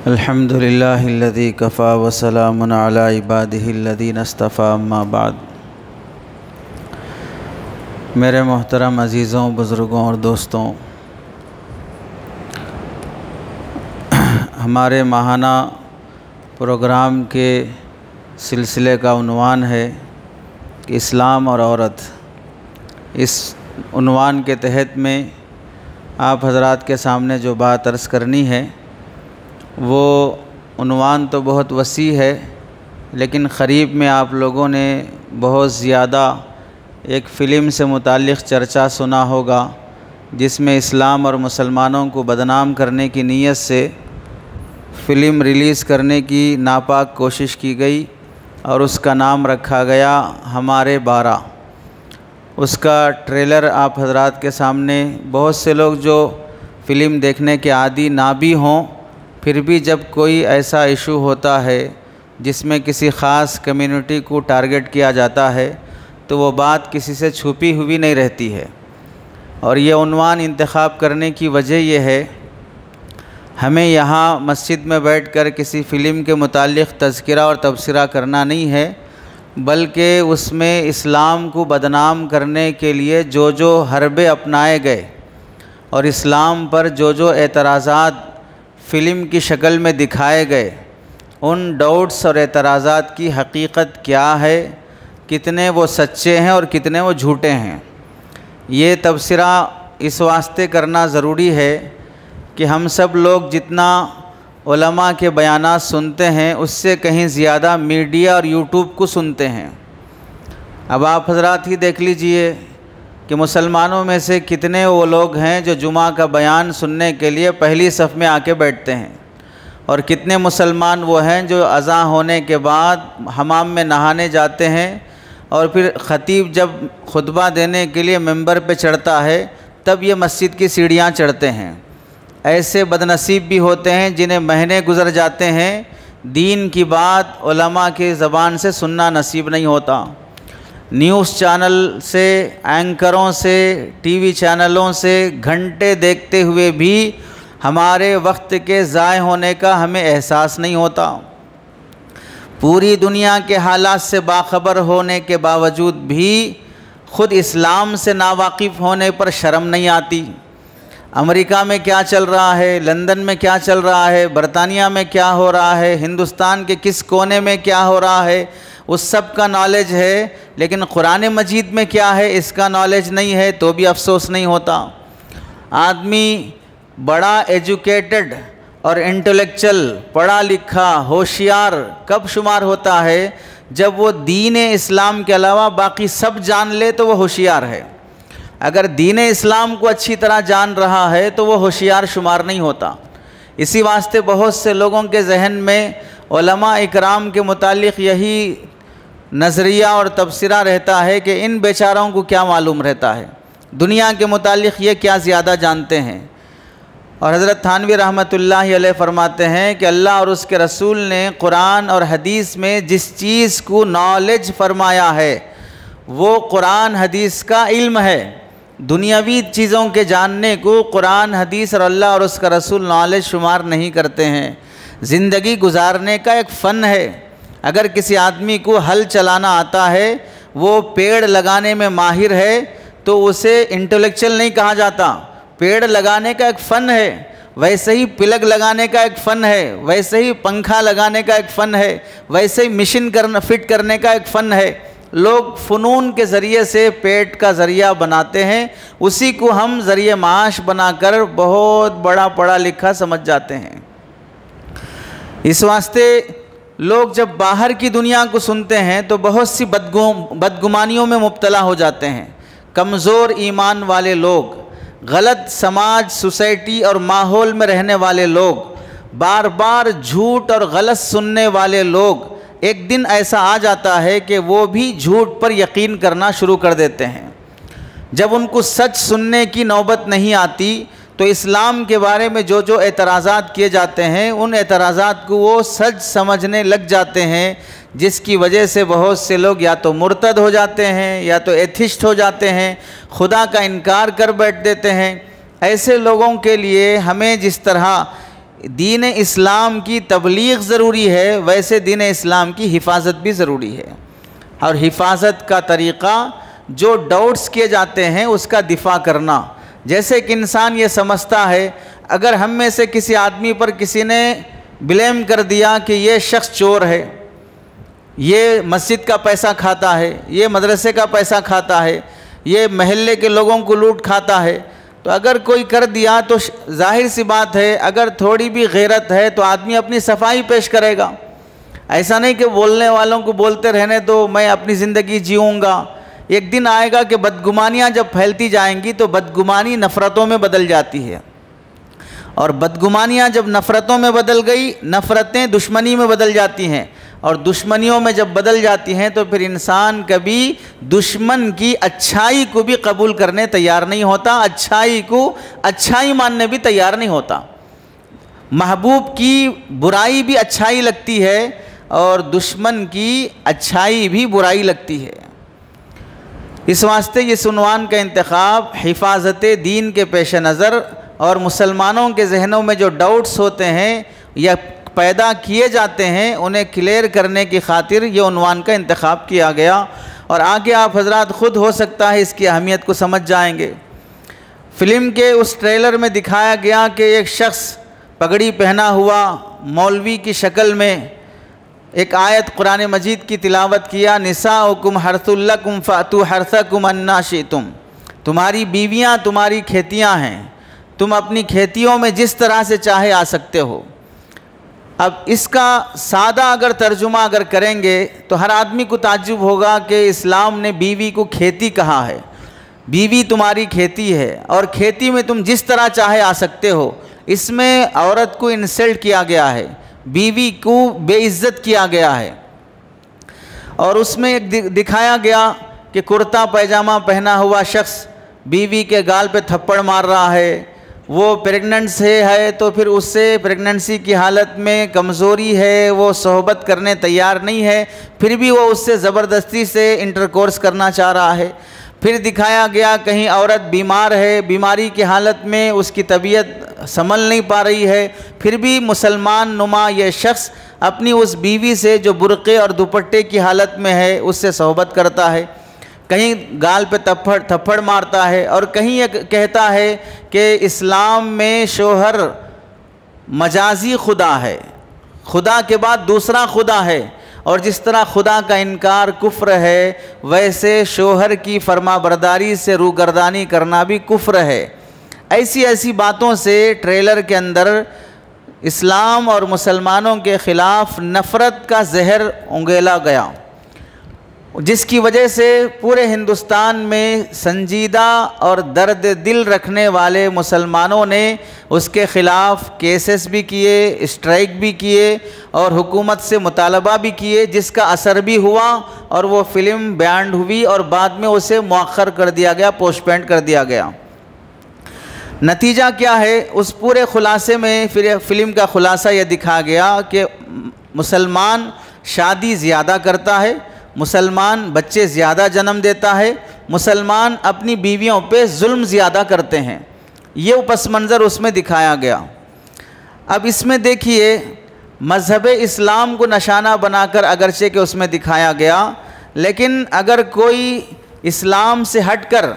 الحمدللہ الذی کفا وسلام علی عبادہ الذین اصطفی اما بعد۔ میرے محترم عزیزوں، بزرگوں اور دوستوں، ہمارے ماہانہ پروگرام کے سلسلے کا عنوان ہے کہ اسلام اور عورت۔ اس عنوان کے تحت میں آپ حضرات کے سامنے جو بات عرض کرنی ہے وہ عنوان تو بہت وسیع ہے، لیکن قریب میں آپ لوگوں نے بہت زیادہ ایک فلم سے متعلق چرچا سنا ہوگا، جس میں اسلام اور مسلمانوں کو بدنام کرنے کی نیت سے فلم ریلیز کرنے کی ناپاک کوشش کی گئی اور اس کا نام رکھا گیا ہمارے 12۔ اس کا ٹریلر آپ حضرات کے سامنے، بہت سے لوگ جو فلم دیکھنے کے عادی نہ بھی ہوں، پھر بھی جب کوئی ایسا ایشو ہوتا ہے جس میں کسی خاص کمیونٹی کو ٹارگٹ کیا جاتا ہے تو وہ بات کسی سے چھپی ہوئی نہیں رہتی ہے۔ اور یہ عنوان انتخاب کرنے کی وجہ یہ ہے، ہمیں یہاں مسجد میں بیٹھ کر کسی فلم کے متعلق تذکرہ اور تبصرہ کرنا نہیں ہے، بلکہ اس میں اسلام کو بدنام کرنے کے لیے جو حربے اپنائے گئے اور اسلام پر جو اعتراضات فلم کی شکل میں دکھائے گئے، ان ڈاؤٹس اور اعتراضات کی حقیقت کیا ہے، کتنے وہ سچے ہیں اور کتنے وہ جھوٹے ہیں۔ یہ تبصرہ اس واسطے کرنا ضروری ہے کہ ہم سب لوگ جتنا علماء کے بیانات سنتے ہیں، اس سے کہیں زیادہ میڈیا اور یوٹیوب کو سنتے ہیں۔ اب آپ حضرات ہی دیکھ لیجئے کہ مسلمانوں میں سے کتنے وہ لوگ ہیں جو جمعہ کا بیان سننے کے لیے پہلی صف میں آ کے بیٹھتے ہیں، اور کتنے مسلمان وہ ہیں جو اذان ہونے کے بعد حمام میں نہانے جاتے ہیں، اور پھر خطیب جب خطبہ دینے کے لیے ممبر پہ چڑھتا ہے تب یہ مسجد کی سیڑھیاں چڑھتے ہیں۔ ایسے بدنصیب بھی ہوتے ہیں جنہیں مہینے گزر جاتے ہیں، دین کی بات علماء کی زبان سے سننا نصیب نہیں ہوتا۔ نیوز چینل سے، اینکروں سے، ٹی وی چینلوں سے گھنٹے دیکھتے ہوئے بھی ہمارے وقت کے ضائع ہونے کا ہمیں احساس نہیں ہوتا۔ پوری دنیا کے حالات سے باخبر ہونے کے باوجود بھی خود اسلام سے ناواقف ہونے پر شرم نہیں آتی۔ امریکہ میں کیا چل رہا ہے، لندن میں کیا چل رہا ہے، برطانیہ میں کیا ہو رہا ہے، ہندوستان کے کس کونے میں کیا ہو رہا ہے، اس سب کا نالج ہے، لیکن قرآن مجید میں کیا ہے اس کا نالج نہیں ہے، تو بھی افسوس نہیں ہوتا۔ آدمی بڑا ایجوکیٹڈ اور انٹلیکچل، پڑھا لکھا، ہوشیار کب شمار ہوتا ہے؟ جب وہ دین اسلام کے علاوہ باقی سب جان لے تو وہ ہوشیار ہے۔ اگر دین اسلام کو اچھی طرح جان رہا ہے تو وہ ہوشیار شمار نہیں ہوتا۔ اسی واسطے بہت سے لوگوں کے ذہن میں علماء اکرام کے متعلق یہی نظریہ اور تبصرہ رہتا ہے کہ ان بیچاروں کو کیا معلوم رہتا ہے، دنیا کے متعلق یہ کیا زیادہ جانتے ہیں۔ اور حضرت تھانوی رحمۃ اللہ علیہ فرماتے ہیں کہ اللہ اور اس کے رسول نے قرآن اور حدیث میں جس چیز کو نالج فرمایا ہے وہ قرآن حدیث کا علم ہے۔ دنیاوی چیزوں کے جاننے کو قرآن حدیث اور اللہ اور اس کا رسول نالج شمار نہیں کرتے ہیں۔ زندگی گزارنے کا ایک فن ہے۔ اگر کسی آدمی کو ہل چلانا آتا ہے، وہ پیڑ لگانے میں ماہر ہے، تو اسے انٹلیکچل نہیں کہا جاتا۔ پیڑ لگانے کا ایک فن ہے، ویسے ہی پلگ لگانے کا ایک فن ہے، ویسے ہی پنکھا لگانے کا ایک فن ہے، ویسے ہی مشین فٹ کرنے کا ایک فن ہے۔ لوگ فنون کے ذریعے سے پیٹ کا ذریعہ بناتے ہیں، اسی کو ہم ذریعہ معاش بنا کر بہت بڑا پڑھا لکھا سمجھ جاتے ہیں۔ اس واسطے لوگ جب باہر کی دنیا کو سنتے ہیں تو بہت سی بدگمانیوں میں مبتلا ہو جاتے ہیں۔ کمزور ایمان والے لوگ، غلط سماج، سوسائٹی اور ماحول میں رہنے والے لوگ، بار بار جھوٹ اور غلط سننے والے لوگ، ایک دن ایسا آ جاتا ہے کہ وہ بھی جھوٹ پر یقین کرنا شروع کر دیتے ہیں۔ جب ان کو سچ سننے کی نوبت نہیں آتی تو اسلام کے بارے میں جو اعتراضات کیے جاتے ہیں، ان اعتراضات کو وہ سچ سمجھنے لگ جاتے ہیں، جس کی وجہ سے بہت سے لوگ یا تو مرتد ہو جاتے ہیں یا تو ایتھسٹ ہو جاتے ہیں، خدا کا انکار کر بیٹھ دیتے ہیں۔ ایسے لوگوں کے لیے ہمیں جس طرح دین اسلام کی تبلیغ ضروری ہے، ویسے دین اسلام کی حفاظت بھی ضروری ہے، اور حفاظت کا طریقہ جو ڈاؤٹس کیے جاتے ہیں اس کا دفاع کرنا۔ جیسے کہ انسان یہ سمجھتا ہے اگر ہم میں سے کسی آدمی پر کسی نے بلیم کر دیا کہ یہ شخص چور ہے، یہ مسجد کا پیسہ کھاتا ہے، یہ مدرسے کا پیسہ کھاتا ہے، یہ محلے کے لوگوں کو لوٹ کھاتا ہے، تو اگر کوئی کر دیا تو ظاہر سی بات ہے اگر تھوڑی بھی غیرت ہے تو آدمی اپنی صفائی پیش کرے گا۔ ایسا نہیں کہ بولنے والوں کو بولتے رہنے تو میں اپنی زندگی جیوں گا۔ ایک دن آئے گا کہ بدگمانیاں جب پھیلتی جائیں گی تو بدگمانی نفرتوں میں بدل جاتی ہے، اور بدگمانیاں جب نفرتوں میں بدل گئی، نفرتیں دشمنی میں بدل جاتی ہیں، اور دشمنیوں میں جب بدل جاتی ہیں تو پھر انسان کبھی دشمن کی اچھائی کو بھی قبول کرنے تیار نہیں ہوتا، اچھائی کو اچھائی ماننے بھی تیار نہیں ہوتا۔ محبوب کی برائی بھی اچھائی لگتی ہے اور دشمن کی اچھائی بھی برائی لگتی ہے۔ اس واسطے اس عنوان کا انتخاب حفاظت دین کے پیش نظر اور مسلمانوں کے ذہنوں میں جو ڈاؤٹس ہوتے ہیں یا پیدا کیے جاتے ہیں انہیں کلیئر کرنے کی خاطر یہ عنوان کا انتخاب کیا گیا، اور آگے آپ حضرات خود ہو سکتا ہے اس کی اہمیت کو سمجھ جائیں گے۔ فلم کے اس ٹریلر میں دکھایا گیا کہ ایک شخص پگڑی پہنا ہوا مولوی کی شکل میں ایک آیت قرآن مجید کی تلاوت کیا، نساؤکم حرث لکم فأتوا حرثکم انا شئتم، تمہاری بیویاں تمہاری کھیتیاں ہیں، تم اپنی کھیتیوں میں جس طرح سے چاہے آ سکتے ہو۔ اب اس کا سادہ اگر ترجمہ اگر کریں گے تو ہر آدمی کو تعجب ہوگا کہ اسلام نے بیوی کو کھیتی کہا ہے، بیوی تمہاری کھیتی ہے اور کھیتی میں تم جس طرح چاہے آ سکتے ہو۔ اس میں عورت کو انسلٹ کیا گیا ہے، بیوی کو بے عزت کیا گیا ہے، اور اس میں ایک دکھایا گیا کہ کرتا پیجامہ پہنا ہوا شخص بیوی کے گال پہ تھپڑ مار رہا ہے، وہ پریگننٹ ہے تو پھر اس سے پریگننسی کی حالت میں کمزوری ہے، وہ صحبت کرنے تیار نہیں ہے، پھر بھی وہ اس سے زبردستی سے انٹرکورس کرنا چاہ رہا ہے۔ پھر دکھایا گیا کہیں عورت بیمار ہے، بیماری کی حالت میں اس کی طبیعت سنبھل نہیں پا رہی ہے، پھر بھی مسلمان نما یہ شخص اپنی اس بیوی سے جو برقعے اور دوپٹے کی حالت میں ہے اس سے صحبت کرتا ہے، کہیں گال پہ تھپڑ مارتا ہے، اور کہیں یہ کہتا ہے کہ اسلام میں شوہر مجازی خدا ہے، خدا کے بعد دوسرا خدا ہے، اور جس طرح خدا کا انکار کفر ہے ویسے شوہر کی فرما برداری سے روگردانی کرنا بھی کفر ہے۔ ایسی باتوں سے ٹریلر کے اندر اسلام اور مسلمانوں کے خلاف نفرت کا زہر انگیلا گیا، جس کی وجہ سے پورے ہندوستان میں سنجیدہ اور درد دل رکھنے والے مسلمانوں نے اس کے خلاف کیسز بھی کیے، اسٹرائک بھی کیے اور حکومت سے مطالبہ بھی کیے، جس کا اثر بھی ہوا اور وہ فلم بینڈ ہوئی اور بعد میں اسے مؤخر کر دیا گیا، پوسٹ پینڈ کر دیا گیا۔ نتیجہ کیا ہے؟ اس پورے خلاصے میں فلم کا خلاصہ یہ دکھا گیا کہ مسلمان شادی زیادہ کرتا ہے، مسلمان بچے زیادہ جنم دیتا ہے، مسلمان اپنی بیویوں پہ ظلم زیادہ کرتے ہیں، یہ پس منظر اس میں دکھایا گیا۔ اب اس میں دیکھیے مذہب اسلام کو نشانہ بنا کر اگرچہ کہ اس میں دکھایا گیا، لیکن اگر کوئی اسلام سے ہٹ کر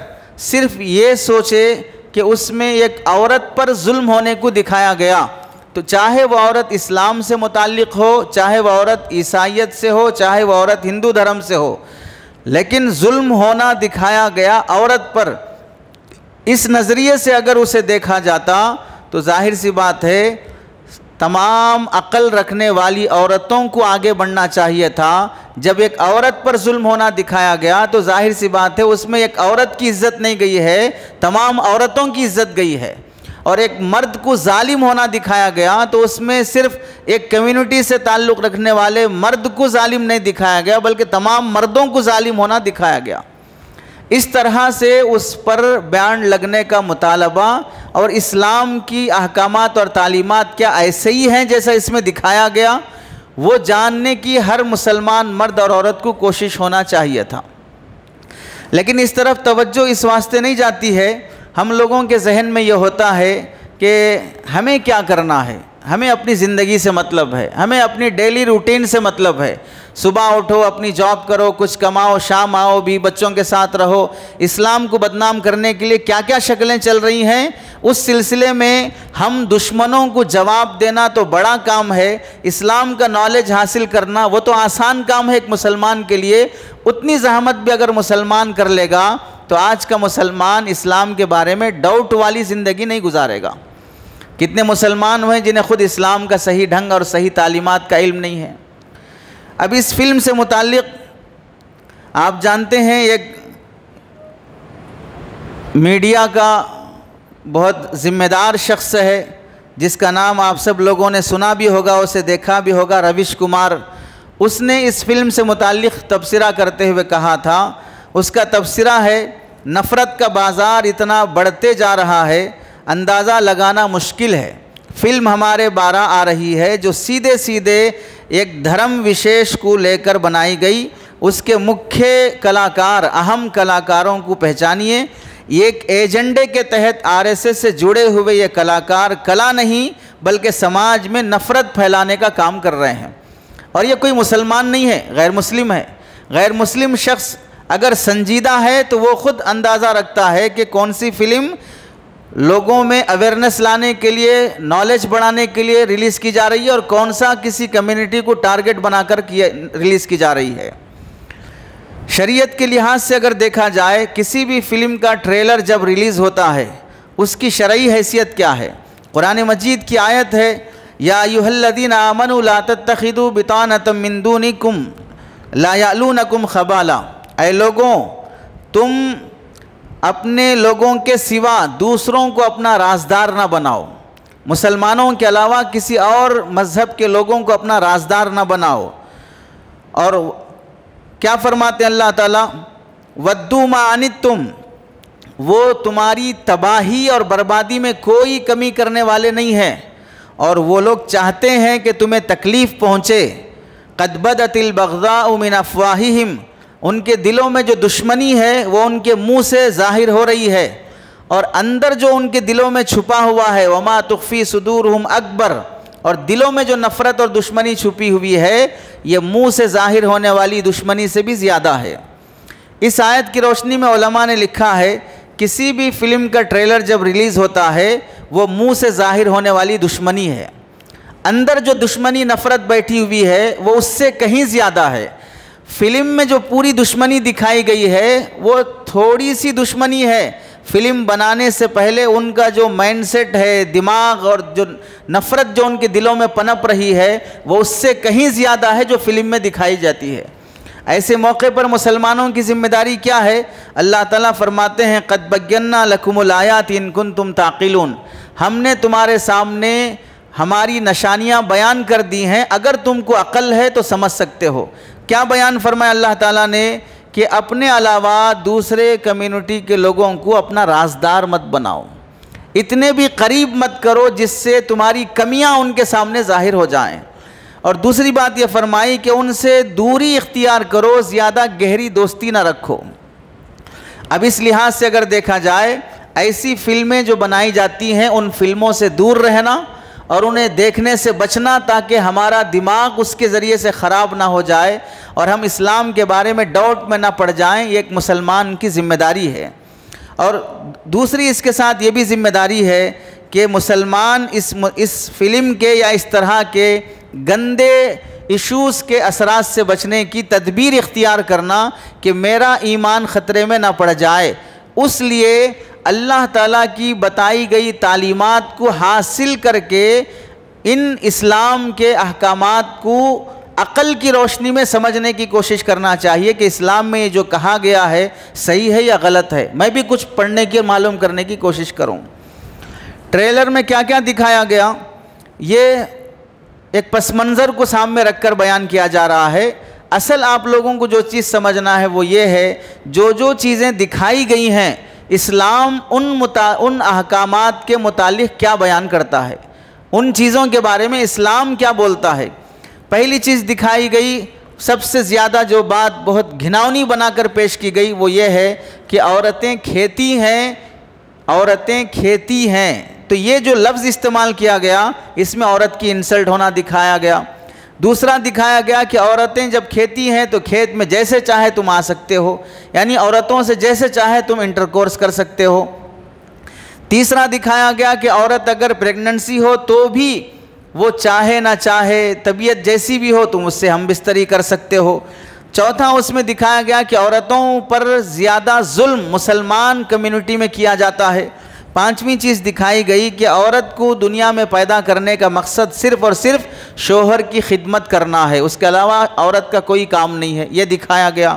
صرف یہ سوچے کہ اس میں ایک عورت پر ظلم ہونے کو دکھایا گیا، تو چاہے وہ عورت اسلام سے متعلق ہو، چاہے وہ عورت عیسائیت سے ہو، چاہے وہ عورت ہندو دھرم سے ہو، لیکن ظلم ہونا دکھایا گیا عورت پر۔ اس نظریے سے اگر اسے دیکھا جاتا تو ظاہر سی بات ہے تمام عقل رکھنے والی عورتوں کو آگے بڑھنا چاہیے تھا۔ جب ایک عورت پر ظلم ہونا دکھایا گیا تو ظاہر سی بات ہے اس میں ایک عورت کی عزت نہیں گئی ہے، تمام عورتوں کی عزت گئی ہے۔ اور ایک مرد کو ظالم ہونا دکھایا گیا تو اس میں صرف ایک کمیونٹی سے تعلق رکھنے والے مرد کو ظالم نہیں دکھایا گیا بلکہ تمام مردوں کو ظالم ہونا دکھایا گیا۔ اس طرح سے اس پر بیان لگنے کا مطالبہ، اور اسلام کی احکامات اور تعلیمات کیا ایسے ہی ہیں جیسا اس میں دکھایا گیا، وہ جاننے کی ہر مسلمان مرد اور عورت کو کوشش ہونا چاہیے تھا۔ لیکن اس طرف توجہ اس واسطے نہیں جاتی ہے، ہم لوگوں کے ذہن میں یہ ہوتا ہے کہ ہمیں کیا کرنا ہے، ہمیں اپنی زندگی سے مطلب ہے، ہمیں اپنی ڈیلی روٹین سے مطلب ہے۔ صبح اٹھو، اپنی جاب کرو، کچھ کماؤ، شام آؤ، بھی بچوں کے ساتھ رہو۔ اسلام کو بدنام کرنے کے لیے کیا کیا شکلیں چل رہی ہیں، اس سلسلے میں ہم دشمنوں کو جواب دینا تو بڑا کام ہے، اسلام کا نالج حاصل کرنا وہ تو آسان کام ہے ایک مسلمان کے لیے۔ اتنی زحمت بھی اگر مسلمان کر لے گا تو آج کا مسلمان اسلام کے بارے میں ڈاؤٹ والی زندگی نہیں گزارے گا۔ کتنے مسلمان ہوئے جنہیں خود اسلام کا صحیح ڈھنگ اور صحیح تعلیمات کا علم نہیں ہے۔ اب اس فلم سے متعلق آپ جانتے ہیں ایک میڈیا کا بہت ذمہ دار شخص ہے جس کا نام آپ سب لوگوں نے سنا بھی ہوگا، اسے دیکھا بھی ہوگا، رویش کمار۔ اس نے اس فلم سے متعلق تبصرہ کرتے ہوئے کہا تھا، اس کا تبصرہ ہے، نفرت کا بازار اتنا بڑھتے جا رہا ہے، اندازہ لگانا مشکل ہے۔ فلم ہمارے 12 آ رہی ہے جو سیدھے سیدھے ایک دھرم وشیش کو لے کر بنائی گئی، اس کے مکھیہ کلاکار، اہم کلاکاروں کو پہچانیے۔ ایک ایجنڈے کے تحت RSS سے جڑے ہوئے یہ کلاکار کلا نہیں بلکہ سماج میں نفرت پھیلانے کا کام کر رہے ہیں، اور یہ کوئی مسلمان نہیں ہے، غیر مسلم ہے۔ غیر مسلم شخص اگر سنجیدہ ہے تو وہ خود اندازہ رکھتا ہے کہ کون سی فلم لوگوں میں اویئرنیس لانے کے لیے، نالج بڑھانے کے لیے ریلیز کی جا رہی ہے اور کون سا کسی کمیونٹی کو ٹارگٹ بنا کر ریلیز کی جا رہی ہے۔ شریعت کے لحاظ سے اگر دیکھا جائے، کسی بھی فلم کا ٹریلر جب ریلیز ہوتا ہے اس کی شرعی حیثیت کیا ہے؟ قرآن مجید کی آیت ہے، یا ایھا الذین آمنوا لا تتخذوا بطانۃ من دونکم لا یألونکم خبالا، اے لوگوں تم اپنے لوگوں کے سوا دوسروں کو اپنا رازدار نہ بناؤ، مسلمانوں کے علاوہ کسی اور مذہب کے لوگوں کو اپنا رازدار نہ بناؤ۔ اور کیا فرماتے ہیں اللہ تعالیٰ؟ وَدُّوا مَا عَنِتُّمْ، وہ تمہاری تباہی اور بربادی میں کوئی کمی کرنے والے نہیں ہیں، اور وہ لوگ چاہتے ہیں کہ تمہیں تکلیف پہنچے۔ قَدْ بَدَتِ الْبَغْضَاءُ مِنْ أَفْوَاهِهِمْ، ان کے دلوں میں جو دشمنی ہے وہ ان کے منہ سے ظاہر ہو رہی ہے، اور اندر جو ان کے دلوں میں چھپا ہوا ہے وَمَا تُخْفِي صُدُورُهُمْ أَكْبَرُ، اور دلوں میں جو نفرت اور دشمنی چھپی ہوئی ہے یہ منہ سے ظاہر ہونے والی دشمنی سے بھی زیادہ ہے۔ اس آیت کی روشنی میں علماء نے لکھا ہے، کسی بھی فلم کا ٹریلر جب ریلیز ہوتا ہے وہ منہ سے ظاہر ہونے والی دشمنی ہے، اندر جو دشمنی نفرت بیٹھی ہوئی ہے وہ اس سے کہیں زیادہ ہے۔ فلم میں جو پوری دشمنی دکھائی گئی ہے وہ تھوڑی سی دشمنی ہے، فلم بنانے سے پہلے ان کا جو مائنڈ سیٹ ہے، دماغ اور جو نفرت جو ان کے دلوں میں پنپ رہی ہے وہ اس سے کہیں زیادہ ہے جو فلم میں دکھائی جاتی ہے۔ ایسے موقع پر مسلمانوں کی ذمہ داری کیا ہے؟ اللہ تعالیٰ فرماتے ہیں، قَدْ بَيَّنَّا لَكُمُ الْآيَاتِ إِن كُنتُمْ تَعْقِلُونَ، ہم نے تمہارے سامنے ہماری نشانیاں بیان کر دی ہیں، اگر تم کو عقل ہے تو سمجھ سکتے ہو۔ کیا بیان فرمایا اللہ تعالیٰ نے؟ کہ اپنے علاوہ دوسرے کمیونٹی کے لوگوں کو اپنا رازدار مت بناؤ، اتنے بھی قریب مت کرو جس سے تمہاری کمیاں ان کے سامنے ظاہر ہو جائیں۔ اور دوسری بات یہ فرمائی کہ ان سے دوری اختیار کرو، زیادہ گہری دوستی نہ رکھو۔ اب اس لحاظ سے اگر دیکھا جائے، ایسی فلمیں جو بنائی جاتی ہیں ان فلموں سے دور رہنا اور انہیں دیکھنے سے بچنا تاکہ ہمارا دماغ اس کے ذریعے سے خراب نہ ہو جائے اور ہم اسلام کے بارے میں ڈاؤٹ میں نہ پڑ جائیں، یہ ایک مسلمان کی ذمہ داری ہے۔ اور دوسری اس کے ساتھ یہ بھی ذمہ داری ہے کہ مسلمان اس فلم کے یا اس طرح کے گندے ایشوز کے اثرات سے بچنے کی تدبیر اختیار کرنا کہ میرا ایمان خطرے میں نہ پڑ جائے، اس لیے اللہ تعالیٰ کی بتائی گئی تعلیمات کو حاصل کر کے ان اسلام کے احکامات کو عقل کی روشنی میں سمجھنے کی کوشش کرنا چاہیے کہ اسلام میں یہ جو کہا گیا ہے صحیح ہے یا غلط ہے۔ میں بھی کچھ پڑھنے کی معلوم کرنے کی کوشش کروں۔ ٹریلر میں کیا کیا دکھایا گیا، یہ ایک پس منظر کو سامنے رکھ کر بیان کیا جا رہا ہے۔ اصل آپ لوگوں کو جو چیز سمجھنا ہے وہ یہ ہے، جو چیزیں دکھائی گئی ہیں اسلام ان احکامات کے متعلق کیا بیان کرتا ہے، ان چیزوں کے بارے میں اسلام کیا بولتا ہے۔ پہلی چیز دکھائی گئی، سب سے زیادہ جو بات بہت گھناؤنی بنا کر پیش کی گئی وہ یہ ہے کہ عورتیں کھیتی ہیں، تو یہ جو لفظ استعمال کیا گیا اس میں عورت کی انسلٹ ہونا دکھایا گیا۔ دوسرا دکھایا گیا کہ عورتیں جب کھیتی ہیں تو کھیت میں جیسے چاہے تم آ سکتے ہو، یعنی عورتوں سے جیسے چاہے تم انٹرکورس کر سکتے ہو۔ تیسرا دکھایا گیا کہ عورت اگر پریگننسی ہو تو بھی وہ چاہے نہ چاہے، طبیعت جیسی بھی ہو تم اس سے ہم بستری کر سکتے ہو۔ چوتھا اس میں دکھایا گیا کہ عورتوں پر زیادہ ظلم مسلمان کمیونٹی میں کیا جاتا ہے۔ پانچویں چیز دکھائی گئی کہ عورت کو دنیا میں پیدا کرنے کا مقصد صرف اور صرف شوہر کی خدمت کرنا ہے، اس کے علاوہ عورت کا کوئی کام نہیں ہے، یہ دکھایا گیا۔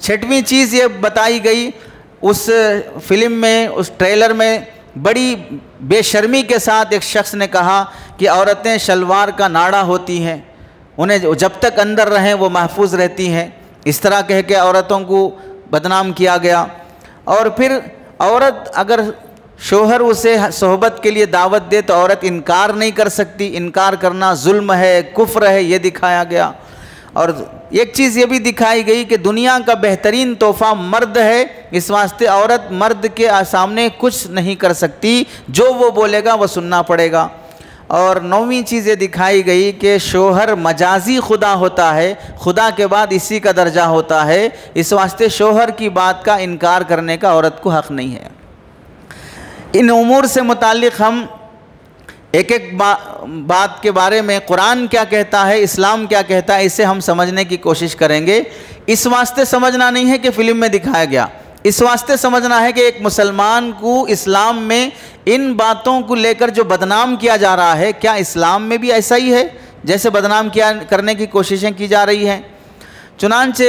چھٹویں چیز یہ بتائی گئی اس فلم میں، اس ٹریلر میں، بڑی بے شرمی کے ساتھ ایک شخص نے کہا کہ عورتیں شلوار کا ناڑا ہوتی ہیں، انہیں جب تک اندر رہیں وہ محفوظ رہتی ہیں، اس طرح کہہ کے عورتوں کو بدنام کیا گیا۔ اور پھر عورت اگر شوہر اسے صحبت کے لیے دعوت دے تو عورت انکار نہیں کر سکتی، انکار کرنا ظلم ہے، کفر ہے، یہ دکھایا گیا۔ اور ایک چیز یہ بھی دکھائی گئی کہ دنیا کا بہترین تحفہ مرد ہے، اس واسطے عورت مرد کے سامنے کچھ نہیں کر سکتی، جو وہ بولے گا وہ سننا پڑے گا۔ اور نویں چیز یہ دکھائی گئی کہ شوہر مجازی خدا ہوتا ہے، خدا کے بعد اسی کا درجہ ہوتا ہے، اس واسطے شوہر کی بات کا انکار کرنے کا عورت کو حق نہیں ہے۔ ان امور سے متعلق ہم ایک ایک بات کے بارے میں قرآن کیا کہتا ہے، اسلام کیا کہتا ہے، اسے ہم سمجھنے کی کوشش کریں گے۔ اس واسطے سمجھنا نہیں ہے کہ فلم میں دکھایا گیا، اس واسطے سمجھنا ہے کہ ایک مسلمان کو اسلام میں ان باتوں کو لے کر جو بدنام کیا جا رہا ہے، کیا اسلام میں بھی ایسا ہی ہے جیسے بدنام کرنے کی کوششیں کی جا رہی ہیں۔ چنانچہ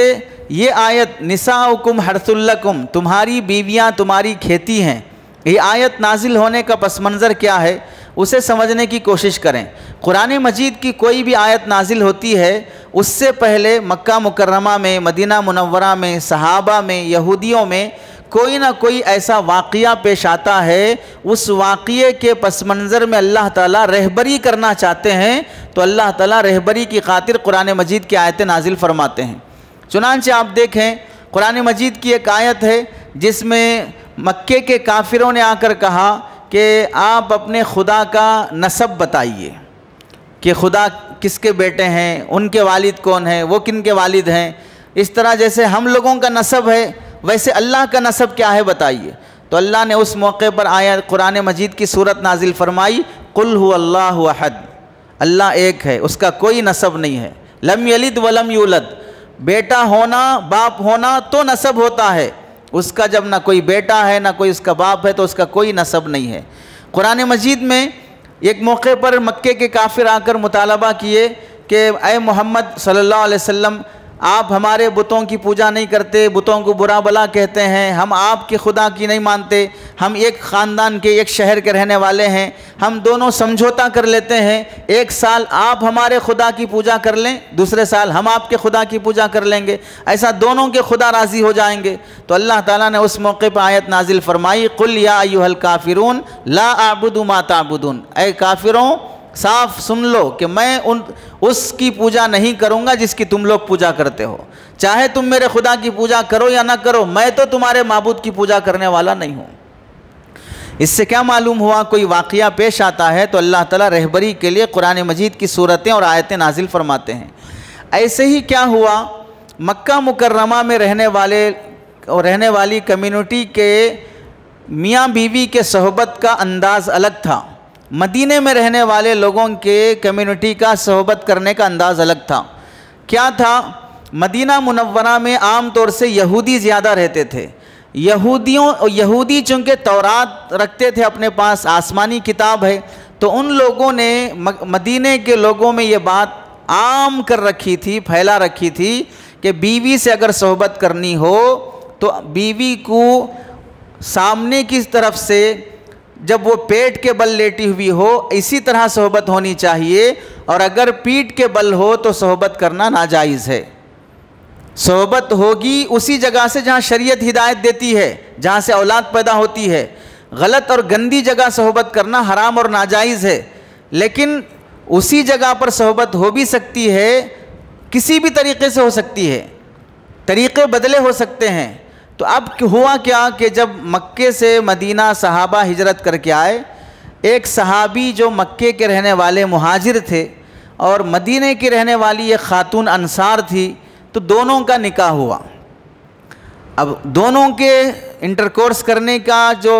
یہ آیت نساؤکم حرث لکم، تمہاری بیویاں تمہاری کھیتی ہیں، یہ آیت نازل ہونے کا پس منظر کیا ہے اسے سمجھنے کی کوشش کریں۔ قرآن مجید کی کوئی بھی آیت نازل ہوتی ہے اس سے پہلے مکہ مکرمہ میں، مدینہ منورہ میں، صحابہ میں، یہودیوں میں کوئی نہ کوئی ایسا واقعہ پیش آتا ہے، اس واقعے کے پس منظر میں اللہ تعالیٰ رہبری کرنا چاہتے ہیں تو اللہ تعالیٰ رہبری کی خاطر قرآن مجید کی آیتیں نازل فرماتے ہیں۔ چنانچہ آپ دیکھیں قرآن مجید کی ایک آیت ہے جس میں مکے کے کافروں نے آ کر کہا کہ آپ اپنے خدا کا نسب بتائیے کہ خدا کس کے بیٹے ہیں، ان کے والد کون ہیں، وہ کن کے والد ہیں، اس طرح جیسے ہم لوگوں کا نسب ہے ویسے اللہ کا نسب کیا ہے بتائیے۔ تو اللہ نے اس موقع پر آیت قرآن مجید کی صورت نازل فرمائی، قل هو اللہ احد، اللہ ایک ہے، اس کا کوئی نسب نہیں ہے، لم یلد ولم یولد، بیٹا ہونا باپ ہونا تو نسب ہوتا ہے، اس کا جب نہ کوئی بیٹا ہے نہ کوئی اس کا باپ ہے تو اس کا کوئی نسب نہیں ہے۔ قرآن مجید میں ایک موقع پر مکے کے کافر آ کر مطالبہ کیے کہ اے محمد صلی اللہ علیہ وسلم، آپ ہمارے بتوں کی پوجا نہیں کرتے، بتوں کو برا بلا کہتے ہیں، ہم آپ کے خدا کی نہیں مانتے، ہم ایک خاندان کے ایک شہر کے رہنے والے ہیں، ہم دونوں سمجھوتا کر لیتے ہیں، ایک سال آپ ہمارے خدا کی پوجا کر لیں، دوسرے سال ہم آپ کے خدا کی پوجا کر لیں گے، ایسا دونوں کے خدا راضی ہو جائیں گے۔ تو اللہ تعالیٰ نے اس موقع پہ آیت نازل فرمائی، قل یا ایھا الکافرون لا اعبد ما تعبدون، اے کافروں صاف سن لو کہ میں اس کی پوجا نہیں کروں گا جس کی تم لوگ پوجا کرتے ہو، چاہے تم میرے خدا کی پوجا کرو یا نہ کرو، میں تو تمہارے معبود کی پوجا کرنے والا نہیں ہوں۔ اس سے کیا معلوم ہوا، کوئی واقعہ پیش آتا ہے تو اللہ تعالیٰ رہبری کے لیے قرآن مجید کی صورتیں اور آیتیں نازل فرماتے ہیں۔ ایسے ہی کیا ہوا، مکہ مکرمہ میں رہنے والی کمیونٹی کے میاں بیوی کے صحبت کا انداز الگ تھا، مدینے میں رہنے والے لوگوں کے کمیونٹی کا صحبت کرنے کا انداز الگ تھا۔ کیا تھا، مدینہ منورہ میں عام طور سے یہودی زیادہ رہتے تھے، یہودی چونکہ تورات رکھتے تھے اپنے پاس، آسمانی کتاب ہے، تو ان لوگوں نے مدینے کے لوگوں میں یہ بات عام کر رکھی تھی، پھیلا رکھی تھی کہ بیوی سے اگر صحبت کرنی ہو تو بیوی کو سامنے کی طرف سے جب وہ پیٹ کے بل لیٹی ہوئی ہو اسی طرح صحبت ہونی چاہیے، اور اگر پیٹھ کے بل ہو تو صحبت کرنا ناجائز ہے۔ صحبت ہوگی اسی جگہ سے جہاں شریعت ہدایت دیتی ہے، جہاں سے اولاد پیدا ہوتی ہے، غلط اور گندی جگہ صحبت کرنا حرام اور ناجائز ہے، لیکن اسی جگہ پر صحبت ہو بھی سکتی ہے، کسی بھی طریقے سے ہو سکتی ہے، طریقے بدلے ہو سکتے ہیں۔ تو اب ہوا کیا کہ جب مکے سے مدینہ صحابہ ہجرت کر کے آئے، ایک صحابی جو مکے کے رہنے والے مہاجر تھے اور مدینے کی رہنے والی ایک خاتون انصار تھی، تو دونوں کا نکاح ہوا۔ اب دونوں کے انٹرکورس کرنے کا جو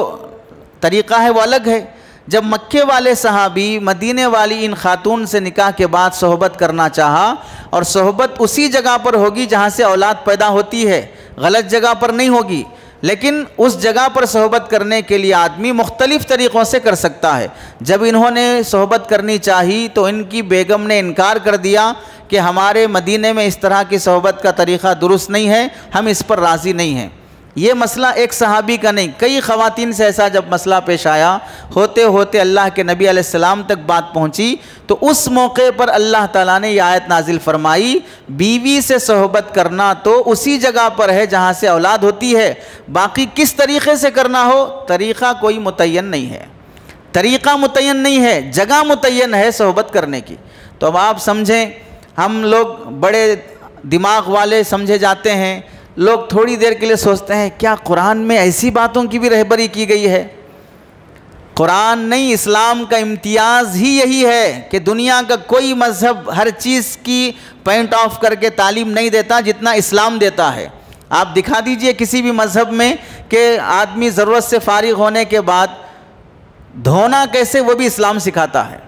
طریقہ ہے وہ الگ ہے۔ جب مکے والے صحابی مدینے والی ان خاتون سے نکاح کے بعد صحبت کرنا چاہا، اور صحبت اسی جگہ پر ہوگی جہاں سے اولاد پیدا ہوتی ہے، غلط جگہ پر نہیں ہوگی، لیکن اس جگہ پر صحبت کرنے کے لیے آدمی مختلف طریقوں سے کر سکتا ہے۔ جب انہوں نے صحبت کرنی چاہی تو ان کی بیگم نے انکار کر دیا کہ ہمارے مدینے میں اس طرح کی صحبت کا طریقہ درست نہیں ہے، ہم اس پر راضی نہیں ہیں۔ یہ مسئلہ ایک صحابی کا نہیں، کئی خواتین سے ایسا جب مسئلہ پیش آیا، ہوتے ہوتے اللہ کے نبی علیہ السلام تک بات پہنچی، تو اس موقع پر اللہ تعالیٰ نے یہ آیت نازل فرمائی، بیوی سے صحبت کرنا تو اسی جگہ پر ہے جہاں سے اولاد ہوتی ہے، باقی کس طریقے سے کرنا ہو طریقہ کوئی متعین نہیں ہے، طریقہ متعین نہیں ہے، جگہ متعین ہے صحبت کرنے کی۔ تو اب آپ سمجھیں، ہم لوگ بڑے دماغ والے سمجھے جاتے ہیں، لوگ تھوڑی دیر کے لیے سوچتے ہیں کیا قرآن میں ایسی باتوں کی بھی رہبری کی گئی ہے؟ قرآن نہیں، اسلام کا امتیاز ہی یہی ہے کہ دنیا کا کوئی مذہب ہر چیز کی پوائنٹ آف کر کے تعلیم نہیں دیتا جتنا اسلام دیتا ہے۔ آپ دکھا دیجئے کسی بھی مذہب میں کہ آدمی ضرورت سے فارغ ہونے کے بعد دھونا کیسے، وہ بھی اسلام سکھاتا ہے۔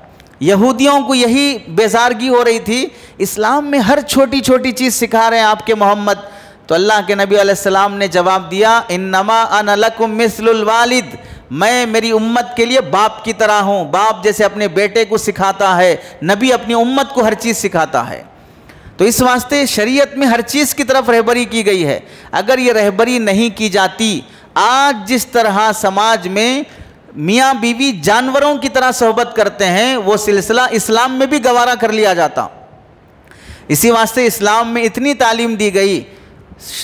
یہودیوں کو یہی بیزارگی ہو رہی تھی، اسلام میں ہر چھوٹی چھوٹی چیز سکھا رہے ہیں آپ کے محمد۔ تو اللہ کے نبی علیہ السلام نے جواب دیا، انما انا لکم مثل الوالد، میں میری امت کے لیے باپ کی طرح ہوں۔ باپ جیسے اپنے بیٹے کو سکھاتا ہے، نبی اپنی امت کو ہر چیز سکھاتا ہے۔ تو اس واسطے شریعت میں ہر چیز کی طرف رہبری کی گئی ہے۔ اگر یہ رہبری نہیں کی جاتی، آج جس طرح سماج میں میاں بیوی جانوروں کی طرح صحبت کرتے ہیں، وہ سلسلہ اسلام میں بھی گوارا کر لیا جاتا۔ اسی واسطے اسلام میں اتنی تعلیم دی گئی،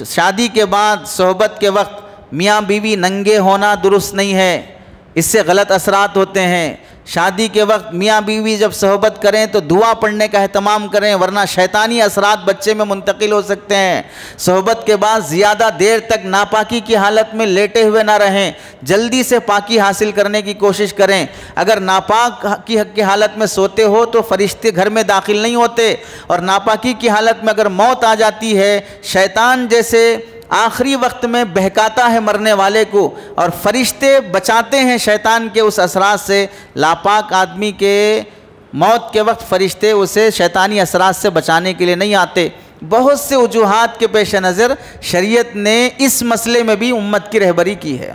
شادی کے بعد صحبت کے وقت میاں بیوی ننگے ہونا درست نہیں ہے، اس سے غلط اثرات ہوتے ہیں۔ شادی کے وقت میاں بیوی جب صحبت کریں تو دعا پڑھنے کا اہتمام کریں، ورنہ شیطانی اثرات بچے میں منتقل ہو سکتے ہیں۔ صحبت کے بعد زیادہ دیر تک ناپاکی کی حالت میں لیٹے ہوئے نہ رہیں، جلدی سے پاکی حاصل کرنے کی کوشش کریں۔ اگر ناپاک کی حالت میں سوتے ہو تو فرشتے گھر میں داخل نہیں ہوتے، اور ناپاکی کی حالت میں اگر موت آ جاتی ہے، شیطان جیسے آخری وقت میں بہکاتا ہے مرنے والے کو، اور فرشتے بچاتے ہیں شیطان کے اس اثرات سے۔ ناپاک آدمی کے موت کے وقت فرشتے اسے شیطانی اثرات سے بچانے کے لیے نہیں آتے۔ بہت سے وجوہات کے پیش نظر شریعت نے اس مسئلے میں بھی امت کی رہبری کی ہے۔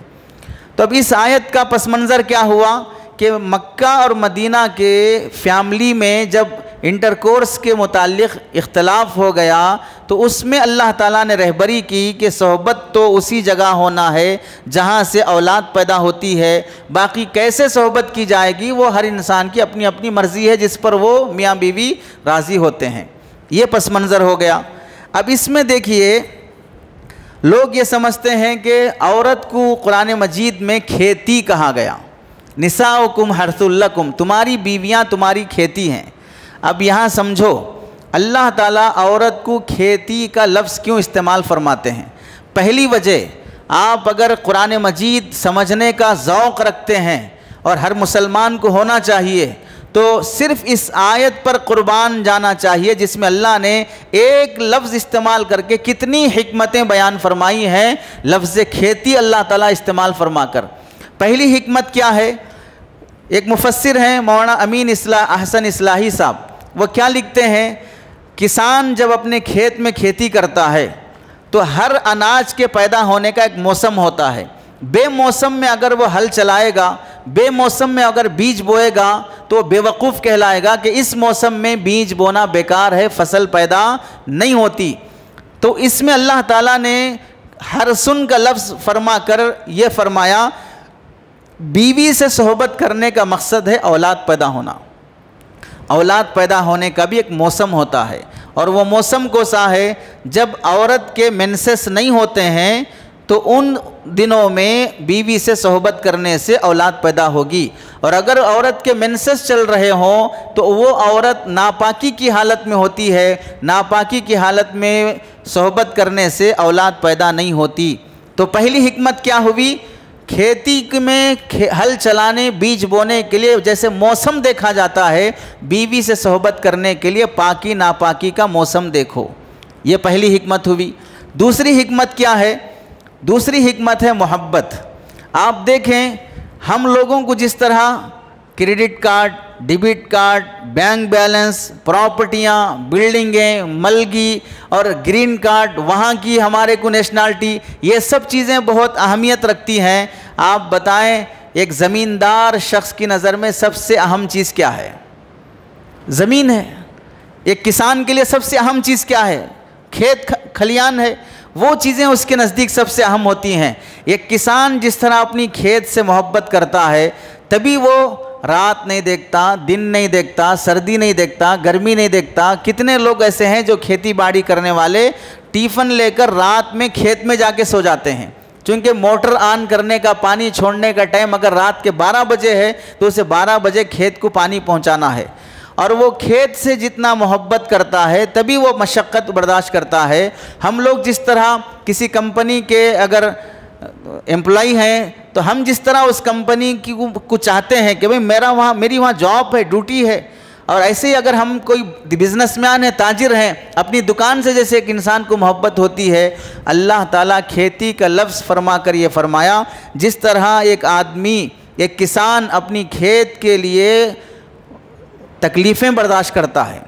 تو اب اس آیت کا پس منظر کیا ہوا کہ مکہ اور مدینہ کے فیملی میں جب انٹرکورس کے متعلق اختلاف ہو گیا تو اس میں اللہ تعالیٰ نے رہبری کی کہ صحبت تو اسی جگہ ہونا ہے جہاں سے اولاد پیدا ہوتی ہے، باقی کیسے صحبت کی جائے گی وہ ہر انسان کی اپنی اپنی مرضی ہے جس پر وہ میاں بیوی راضی ہوتے ہیں۔ یہ پس منظر ہو گیا۔ اب اس میں دیکھیے، لوگ یہ سمجھتے ہیں کہ عورت کو قرآن مجید میں کھیتی کہا گیا، نساؤکم حرث لکم، تمہاری بیویاں تمہاری کھیتی ہیں۔ اب یہاں سمجھو، اللہ تعالیٰ عورت کو کھیتی کا لفظ کیوں استعمال فرماتے ہیں؟ پہلی وجہ، آپ اگر قرآن مجید سمجھنے کا ذوق رکھتے ہیں، اور ہر مسلمان کو ہونا چاہیے، تو صرف اس آیت پر قربان جانا چاہیے جس میں اللہ نے ایک لفظ استعمال کر کے کتنی حکمتیں بیان فرمائی ہیں، لفظ کھیتی اللہ تعالیٰ استعمال فرما کر۔ پہلی حکمت کیا ہے؟ ایک مفسر ہیں مولانا امین احسن اصلاحی صاحب، وہ کیا لکھتے ہیں، کسان جب اپنے کھیت میں کھیتی کرتا ہے تو ہر اناج کے پیدا ہونے کا ایک موسم ہوتا ہے۔ بے موسم میں اگر وہ ہل چلائے گا، بے موسم میں اگر بیج بوئے گا تو وہ بے وقوف کہلائے گا کہ اس موسم میں بیج بونا بیکار ہے، فصل پیدا نہیں ہوتی۔ تو اس میں اللہ تعالیٰ نے ہر سن کا لفظ فرما کر یہ فرمایا، بیوی سے صحبت کرنے کا مقصد ہے اولاد پیدا ہونا۔ اولاد پیدا ہونے کا بھی ایک موسم ہوتا ہے، اور وہ موسم کونسا ہے؟ جب عورت کے مینسس نہیں ہوتے ہیں تو ان دنوں میں بیوی سے صحبت کرنے سے اولاد پیدا ہوگی، اور اگر عورت کے مینسس چل رہے ہوں تو وہ عورت ناپاکی کی حالت میں ہوتی ہے، ناپاکی کی حالت میں صحبت کرنے سے اولاد پیدا نہیں ہوتی۔ تو پہلی حکمت کیا ہوئی؟ کھیتی میں ہل چلانے بیج بونے کے لیے جیسے موسم دیکھا جاتا ہے، بیوی سے صحبت کرنے کے لیے پاکی ناپاکی کا موسم دیکھو، یہ پہلی حکمت ہوئی۔ دوسری حکمت کیا ہے؟ دوسری حکمت ہے محبت۔ آپ دیکھیں ہم لوگوں کو جس طرح credit card, debit card, bank balance, پراپرٹیاں، بلڈنگیں، ملگی اور گرین کارڈ، وہاں کی ہمارے کو نیشنالٹی، یہ سب چیزیں بہت اہمیت رکھتی ہیں۔ آپ بتائیں ایک زمیندار شخص کی نظر میں سب سے اہم چیز کیا ہے؟ زمین ہے۔ ایک کسان کے لیے سب سے اہم چیز کیا ہے؟ کھیت کھلیان ہے۔ وہ چیزیں اس کے نزدیک سب سے اہم ہوتی ہیں۔ ایک کسان جس طرح اپنی کھیت سے محبت کرتا ہے، تبھی وہ رات نہیں دیکھتا، دن نہیں دیکھتا، سردی نہیں دیکھتا، گرمی نہیں دیکھتا۔ کتنے لوگ ایسے ہیں جو کھیتی باڑی کرنے والے ٹیفن لے کر رات میں کھیت میں جا کے سو جاتے ہیں، چونکہ موٹر آن کرنے کا، پانی چھوڑنے کا ٹائم اگر رات کے 12 بجے ہے تو اسے 12 بجے کھیت کو پانی پہنچانا ہے، اور وہ کھیت سے جتنا محبت کرتا ہے تبھی وہ مشقت برداشت کرتا ہے۔ ہم لوگ جس طرح کسی کمپنی کے اگر امپلائی ہیں تو ہم جس طرح اس کمپنی کو چاہتے ہیں کہ بھئی میری وہاں جاب ہے، ڈیوٹی ہے، اور ایسے ہی اگر ہم کوئی بزنس مین ہیں، تاجر ہیں، اپنی دکان سے جیسے ایک انسان کو محبت ہوتی ہے، اللہ تعالیٰ کھیتی کا لفظ فرما کر یہ فرمایا جس طرح ایک آدمی، ایک کسان اپنی کھیت کے لیے تکلیفیں برداشت کرتا ہے،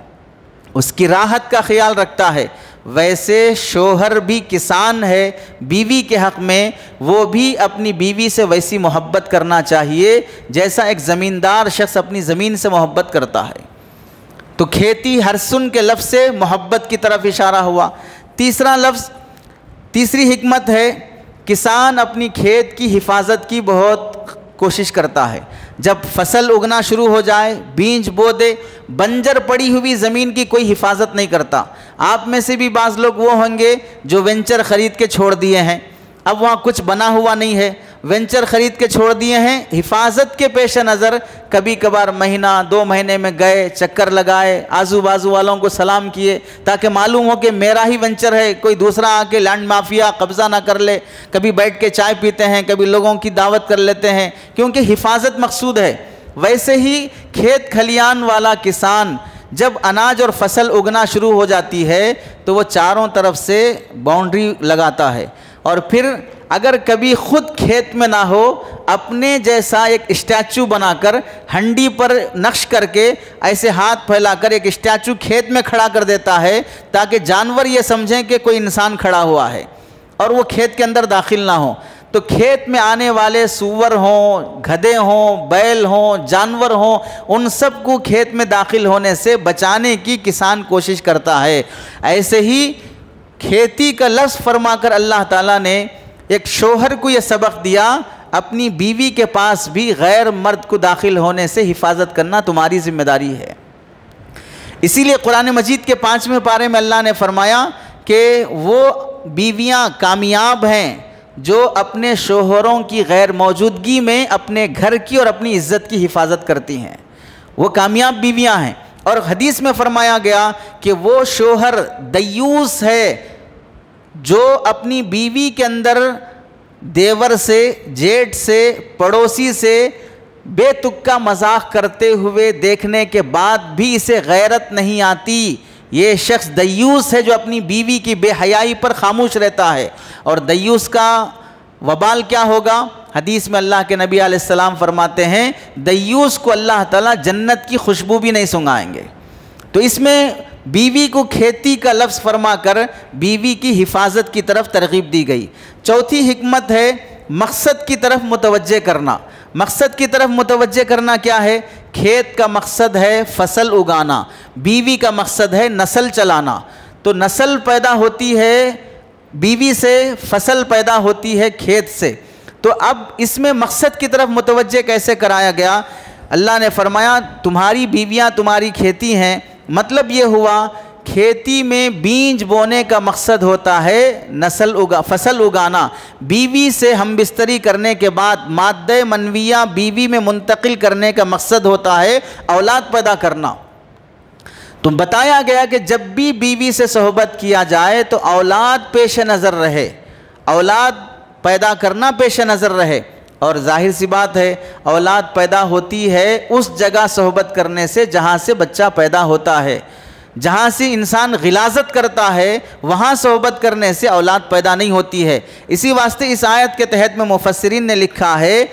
اس کی راحت کا خیال رکھتا ہے، ویسے شوہر بھی کسان ہے بیوی کے حق میں، وہ بھی اپنی بیوی سے ویسی محبت کرنا چاہیے جیسا ایک زمیندار شخص اپنی زمین سے محبت کرتا ہے۔ تو کھیتی ہرسن کے لفظ سے محبت کی طرف اشارہ ہوا۔ تیسرا لفظ، تیسری حکمت ہے کسان اپنی کھیت کی حفاظت کی بہت کوشش کرتا ہے۔ جب فصل اگنا شروع ہو جائے، بیج بو دے، بنجر پڑی ہوئی زمین کی کوئی حفاظت نہیں کرتا۔ آپ میں سے بھی بعض لوگ وہ ہوں گے جو وینچر خرید کے چھوڑ دیے ہیں، اب وہاں کچھ بنا ہوا نہیں ہے، وینچر خرید کے چھوڑ دیے ہیں، حفاظت کے پیش نظر کبھی کبھار مہینہ 2 مہینے میں گئے، چکر لگائے، آزو بازو والوں کو سلام کیے تاکہ معلوم ہو کہ میرا ہی وینچر ہے، کوئی دوسرا آ کے لینڈ مافیا قبضہ نہ کر لے۔ کبھی بیٹھ کے چائے پیتے ہیں، کبھی لوگوں کی دعوت کر لیتے ہیں، کیونکہ حفاظت مقصود ہے۔ ویسے ہی کھیت کھلیان والا کسان جب اناج اور فصل اگنا شروع ہو جاتی ہے تو وہ چاروں طرف سے باؤنڈری لگاتا ہے، اور پھر اگر کبھی خود کھیت میں نہ ہو، اپنے جیسا ایک اسٹیچو بنا کر ہنڈی پر نقش کر کے ایسے ہاتھ پھیلا کر ایک اسٹیچو کھیت میں کھڑا کر دیتا ہے تاکہ جانور یہ سمجھیں کہ کوئی انسان کھڑا ہوا ہے اور وہ کھیت کے اندر داخل نہ ہو۔ تو کھیت میں آنے والے سور ہوں، گدھے ہوں، بیل ہوں، جانور ہوں، ان سب کو کھیت میں داخل ہونے سے بچانے کی کسان کوشش کرتا ہے۔ ایسے ہی کھیتی کا لفظ فرما کر اللہ تعالیٰ نے ایک شوہر کو یہ سبق دیا، اپنی بیوی کے پاس بھی غیر مرد کو داخل ہونے سے حفاظت کرنا تمہاری ذمہ داری ہے۔ اسی لیے قرآن مجید کے 5ویں پارے میں اللہ نے فرمایا کہ وہ بیویاں کامیاب ہیں جو اپنے شوہروں کی غیر موجودگی میں اپنے گھر کی اور اپنی عزت کی حفاظت کرتی ہیں، وہ کامیاب بیویاں ہیں۔ اور حدیث میں فرمایا گیا کہ وہ شوہر دیوس ہے جو اپنی بیوی کے اندر دیور سے، جیٹ سے، پڑوسی سے بے تکا مذاق کرتے ہوئے دیکھنے کے بعد بھی اسے غیرت نہیں آتی، یہ شخص دیوس ہے جو اپنی بیوی کی بے حیائی پر خاموش رہتا ہے۔ اور دیوس کا وبال کیا ہوگا؟ حدیث میں اللہ کے نبی علیہ السلام فرماتے ہیں دیوس کو اللہ تعالیٰ جنت کی خوشبو بھی نہیں سنگھائیں گے۔ تو اس میں بیوی کو کھیتی کا لفظ فرما کر بیوی کی حفاظت کی طرف ترغیب دی گئی۔ چوتھی حکمت ہے مقصد کی طرف متوجہ کرنا۔ مقصد کی طرف متوجہ کرنا کیا ہے؟ کھیت کا مقصد ہے فصل اگانا، بیوی کا مقصد ہے نسل چلانا۔ تو نسل پیدا ہوتی ہے بیوی سے، فصل پیدا ہوتی ہے کھیت سے۔ تو اب اس میں مقصد کی طرف متوجہ کیسے کرایا گیا؟ اللہ نے فرمایا تمہاری بیویاں تمہاری کھیتی ہیں، مطلب یہ ہوا کھیتی میں بیج بونے کا مقصد ہوتا ہے فصل اگانا، بیوی سے ہم بستری کرنے کے بعد مادہ منویہ بیوی میں منتقل کرنے کا مقصد ہوتا ہے اولاد پیدا کرنا۔ تو بتایا گیا کہ جب بھی بیوی سے صحبت کیا جائے تو اولاد پیش نظر رہے، اولاد پیدا کرنا پیش نظر رہے، اور ظاہر سی بات ہے اولاد پیدا ہوتی ہے اس جگہ صحبت کرنے سے جہاں سے بچہ پیدا ہوتا ہے. جہاں سے انسان غلاظت کرتا ہے وہاں صحبت کرنے سے اولاد پیدا نہیں ہوتی ہے. اسی واسطے اس آیت کے تحت میں مفسرین نے لکھا ہے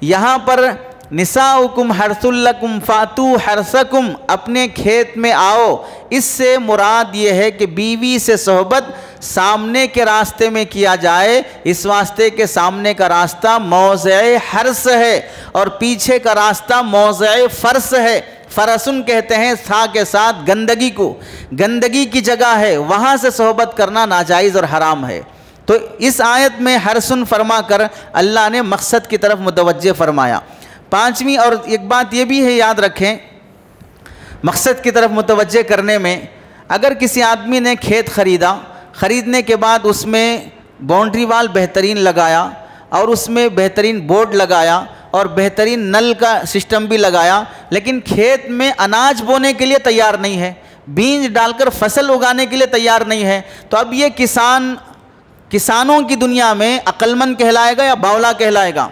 یہاں پر نساؤکم حرث لکم فاتو حرثکم، اپنے کھیت میں آؤ، اس سے مراد یہ ہے کہ بیوی سے صحبت سامنے کے راستے میں کیا جائے، اس واسطے کہ سامنے کا راستہ موضع حرث ہے اور پیچھے کا راستہ موضع فرث ہے. فرسن کہتے ہیں تھا کے ساتھ گندگی کو، گندگی کی جگہ ہے، وہاں سے صحبت کرنا ناجائز اور حرام ہے. تو اس آیت میں حرسن فرما کر اللہ نے مقصد کی طرف متوجہ فرمایا. پانچویں اور ایک بات یہ بھی ہے یاد رکھیں، مقصد کی طرف متوجہ کرنے میں اگر کسی آدمی نے کھیت خریدا، خریدنے کے بعد اس میں باؤنڈری وال بہترین لگایا اور اس میں بہترین بورڈ لگایا اور بہترین نل کا سسٹم بھی لگایا، لیکن کھیت میں اناج بونے کے لیے تیار نہیں ہے، بیج ڈال کر فصل اگانے کے لیے تیار نہیں ہے، تو اب یہ کسانوں کی دنیا میں عقل مند کہلائے گا یا باولا کہلائے گا؟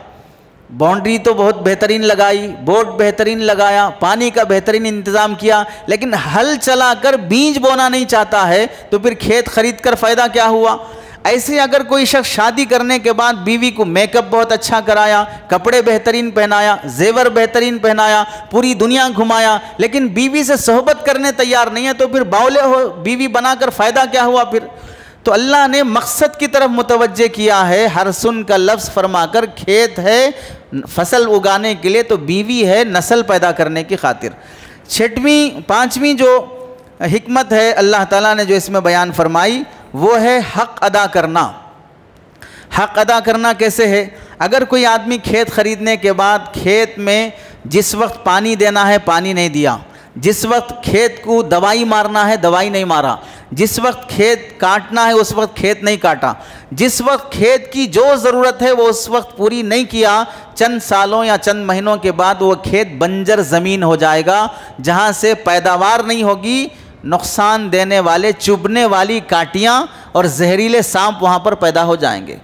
باؤنڈری تو بہت بہترین لگائی، بورڈ بہترین لگایا، پانی کا بہترین انتظام کیا، لیکن ہل چلا کر بیج بونا نہیں چاہتا ہے تو پھر کھیت خرید کر فائدہ کیا ہوا؟ ایسے اگر کوئی شخص شادی کرنے کے بعد بیوی کو میک اپ بہت اچھا کرایا، کپڑے بہترین پہنایا، زیور بہترین پہنایا، پوری دنیا گھمایا، لیکن بیوی سے صحبت کرنے تیار نہیں ہے تو پھر باولے ہو بیوی بنا کر فائدہ کیا ہوا پھر؟ تو اللہ نے مقصد کی طرف متوجہ کیا ہے، حرسن کا لفظ فرما کر، کھیت ہے فصل اگانے کے لیے تو بیوی ہے نسل پیدا کرنے کی خاطر. پانچویں جو حکمت ہے اللہ تعالیٰ نے جو اس میں بیان فرمائی وہ ہے حق ادا کرنا. حق ادا کرنا کیسے ہے؟ اگر کوئی آدمی کھیت خریدنے کے بعد کھیت میں جس وقت پانی دینا ہے پانی نہیں دیا، جس وقت کھیت کو دوائی مارنا ہے دوائی نہیں مارا، جس وقت کھیت کاٹنا ہے اس وقت کھیت نہیں کاٹا، جس وقت کھیت کی جو ضرورت ہے وہ اس وقت پوری نہیں کیا، چند سالوں یا چند مہینوں کے بعد وہ کھیت بنجر زمین ہو جائے گا جہاں سے پیداوار نہیں ہوگی، نقصان دینے والے چبھنے والی کاٹیاں اور زہریلے سانپ وہاں پر پیدا ہو جائیں گے.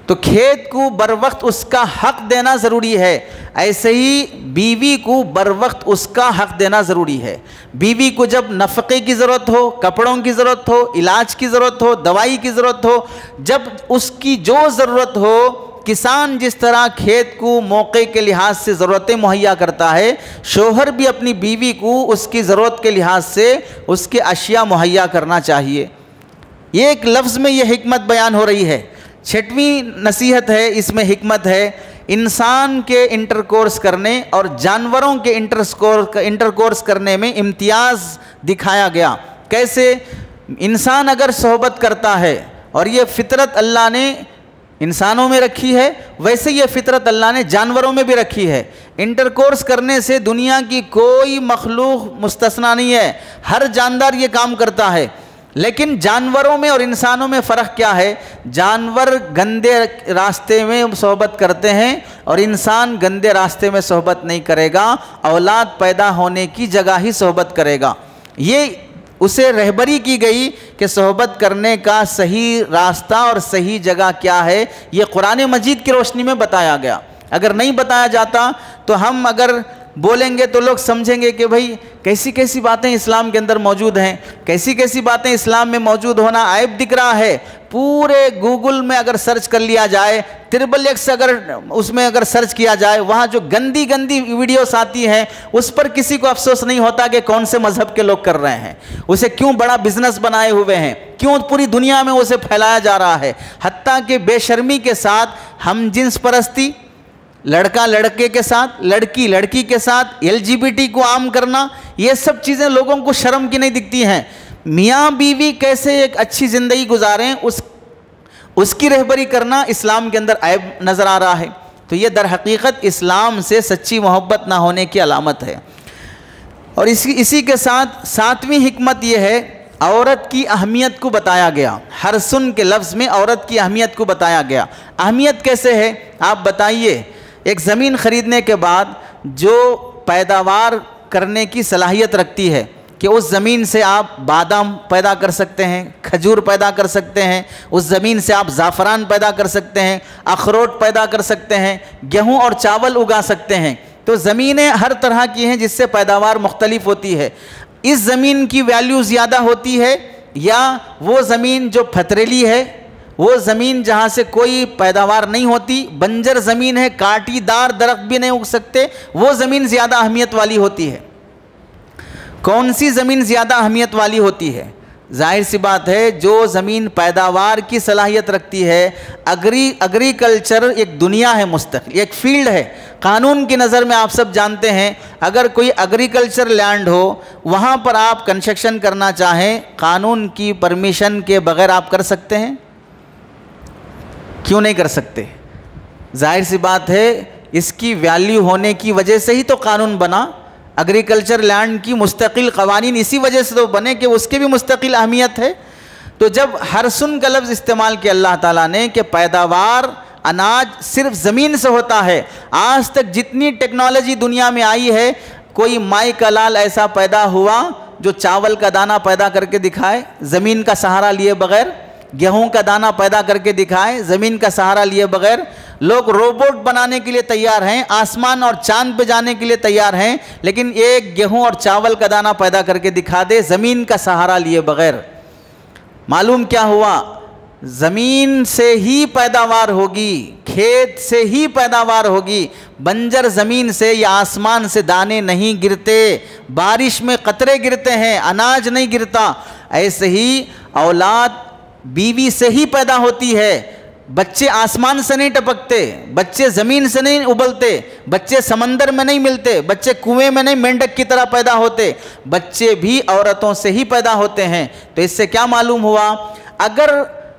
تو کھیت کو بر وقت اس کا حق دینا ضروری ہے، ایسے ہی بیوی کو بر وقت اس کا حق دینا ضروری ہے. بیوی کو جب نفقے کی ضرورت ہو، کپڑوں کی ضرورت ہو، علاج کی ضرورت ہو، دوائی کی ضرورت ہو، جب اس کی جو ضرورت ہو، کسان جس طرح کھیت کو موقع کے لحاظ سے ضرورتیں مہیا کرتا ہے، شوہر بھی اپنی بیوی کو اس کی ضرورت کے لحاظ سے اس کے اشیاء مہیا کرنا چاہیے. یہ ایک لفظ میں یہ حکمت بیان ہو رہی ہے. چھٹویں نصیحت ہے، اس میں حکمت ہے، انسان کے انٹرکورس کرنے اور جانوروں کے انٹرکورس کرنے میں امتیاز دکھایا گیا. کیسے؟ انسان اگر صحبت کرتا ہے اور یہ فطرت اللہ نے انسانوں میں رکھی ہے، ویسے یہ فطرت اللہ نے جانوروں میں بھی رکھی ہے. انٹرکورس کرنے سے دنیا کی کوئی مخلوق مستثنا نہیں ہے، ہر جاندار یہ کام کرتا ہے. لیکن جانوروں میں اور انسانوں میں فرق کیا ہے؟ جانور گندے راستے میں صحبت کرتے ہیں اور انسان گندے راستے میں صحبت نہیں کرے گا، اولاد پیدا ہونے کی جگہ ہی صحبت کرے گا. یہ اسے رہبری کی گئی کہ صحبت کرنے کا صحیح راستہ اور صحیح جگہ کیا ہے، یہ قرآن مجید کی روشنی میں بتایا گیا. اگر نہیں بتایا جاتا تو ہم اگر بولیں گے تو لوگ سمجھیں گے کہ بھائی کیسی کیسی باتیں اسلام کے اندر موجود ہیں، کیسی کیسی باتیں اسلام میں موجود ہونا عیب دکھ رہا ہے. پورے گوگل میں اگر سرچ کر لیا جائے، XXX اگر اس میں اگر سرچ کیا جائے، وہاں جو گندی گندی ویڈیوز آتی ہیں اس پر کسی کو افسوس نہیں ہوتا کہ کون سے مذہب کے لوگ کر رہے ہیں، اسے کیوں بڑا بزنس بنائے ہوئے ہیں، کیوں پوری دنیا میں اسے پھیلایا جا رہا ہے. حتیٰ کہ بے شرمی کے ساتھ ہم جنس پرستی، لڑکا لڑکے کے ساتھ، لڑکی لڑکی کے ساتھ، LGBT کو عام کرنا، یہ سب چیزیں لوگوں کو شرم کی نہیں دکھتی ہیں. میاں بیوی کیسے ایک اچھی زندگی گزاریں اس کی رہبری کرنا اسلام کے اندر عیب نظر آ رہا ہے. تو یہ در حقیقت اسلام سے سچی محبت نہ ہونے کی علامت ہے. اور اسی کے ساتھ ساتویں حکمت یہ ہے، عورت کی اہمیت کو بتایا گیا. حرسن کے لفظ میں عورت کی اہمیت کو بتایا گیا. اہمیت کیسے ہے آپ بتائیے؟ ایک زمین خریدنے کے بعد جو پیداوار کرنے کی صلاحیت رکھتی ہے، کہ اس زمین سے آپ بادام پیدا کر سکتے ہیں، کھجور پیدا کر سکتے ہیں، اس زمین سے آپ زعفران پیدا کر سکتے ہیں، اخروٹ پیدا کر سکتے ہیں، گیہوں اور چاول اگا سکتے ہیں۔ تو زمینیں ہر طرح کی ہیں جس سے پیداوار مختلف ہوتی ہے۔ اس زمین کی ویلیو زیادہ ہوتی ہے یا وہ زمین جو پتھریلی ہے، وہ زمین جہاں سے کوئی پیداوار نہیں ہوتی، بنجر زمین ہے، کاٹی دار درخت بھی نہیں اگ سکتے، وہ زمین زیادہ اہمیت والی ہوتی ہے؟ کون سی زمین زیادہ اہمیت والی ہوتی ہے؟ ظاہر سی بات ہے جو زمین پیداوار کی صلاحیت رکھتی ہے۔ ایگریکلچر ایک دنیا ہے مستقل، ایک فیلڈ ہے۔ قانون کی نظر میں آپ سب جانتے ہیں، اگر کوئی ایگریکلچر لینڈ ہو، وہاں پر آپ کنسٹرکشن کرنا چاہیں، قانون کی پرمیشن کے بغیر آپ کر سکتے ہیں؟ کیوں نہیں کر سکتے؟ ظاہر سی بات ہے اس کی ویلیو ہونے کی وجہ سے ہی تو قانون بنا۔ ایگریکلچر لینڈ کی مستقل قوانین اسی وجہ سے تو بنے کہ اس کی بھی مستقل اہمیت ہے۔ تو جب ہرسن کا لفظ استعمال کیا اللہ تعالیٰ نے کہ پیداوار اناج صرف زمین سے ہوتا ہے، آج تک جتنی ٹیکنالوجی دنیا میں آئی ہے، کوئی مائی کا لال ایسا پیدا ہوا جو چاول کا دانہ پیدا کر کے دکھائے زمین کا سہارا لیے بغیر، گیہوں کا دانہ پیدا کر کے دکھائے زمین کا سہارا لیے بغیر۔ لوگ روبوٹ بنانے کے لیے تیار ہیں، آسمان اور چاند پہ جانے کے لیے تیار ہیں، لیکن ایک گیہوں اور چاول کا دانہ پیدا کر کے دکھا دے زمین کا سہارا لیے بغیر۔ معلوم کیا ہوا؟ زمین سے ہی پیداوار ہوگی، کھیت سے ہی پیداوار ہوگی، بنجر زمین سے یا آسمان سے دانے نہیں گرتے، بارش میں قطرے گرتے ہیں، اناج نہیں گرتا۔ ایسے ہی اولاد بیوی سے ہی پیدا ہوتی ہے، بچے آسمان سے نہیں ٹپکتے، بچے زمین سے نہیں ابلتے، بچے سمندر میں نہیں ملتے، بچے کنویں میں نہیں مینڈک کی طرح پیدا ہوتے، بچے بھی عورتوں سے ہی پیدا ہوتے ہیں۔ تو اس سے کیا معلوم ہوا؟ اگر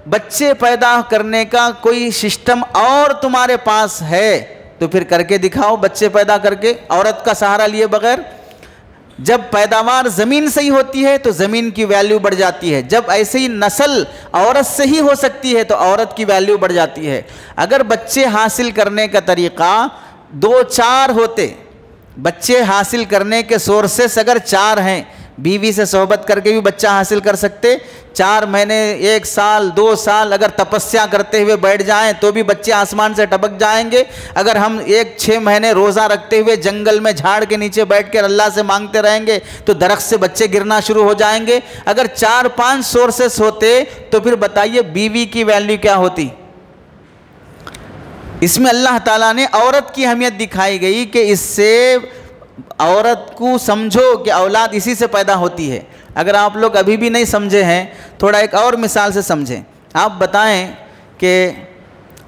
بچے پیدا کرنے کا کوئی سسٹم اور تمہارے پاس ہے تو پھر کر کے دکھاؤ، بچے پیدا کر کے عورت کا سہارا لیے بغیر۔ جب پیداوار زمین سے ہی ہوتی ہے تو زمین کی ویلیو بڑھ جاتی ہے، جب ایسے ہی نسل عورت سے ہی ہو سکتی ہے تو عورت کی ویلیو بڑھ جاتی ہے۔ اگر بچے حاصل کرنے کا طریقہ 2-4 ہوتے، بچے حاصل کرنے کے سورسز اگر 4 ہیں، بیوی سے صحبت کر کے بھی بچہ حاصل کر سکتے، 4 مہینے 1 سال 2 سال اگر تپسیا کرتے ہوئے بیٹھ جائیں تو بھی بچے آسمان سے ٹپک جائیں گے۔ اگر ہم 6 مہینے روزہ رکھتے ہوئے جنگل میں جھاڑ کے نیچے بیٹھ کر اللہ سے مانگتے رہیں گے تو درخت سے بچے گرنا شروع ہو جائیں گے۔ اگر 4-5 سورسز ہوتے تو پھر بتائیے بیوی کی ویلیو کیا ہوتی؟ اس میں اللہ تعالیٰ نے عورت کی اہمیت دکھائی گئی کہ اس سے عورت کو سمجھو کہ اولاد اسی سے پیدا ہوتی ہے۔ اگر آپ لوگ ابھی بھی نہیں سمجھے ہیں، تھوڑا ایک اور مثال سے سمجھیں۔ آپ بتائیں کہ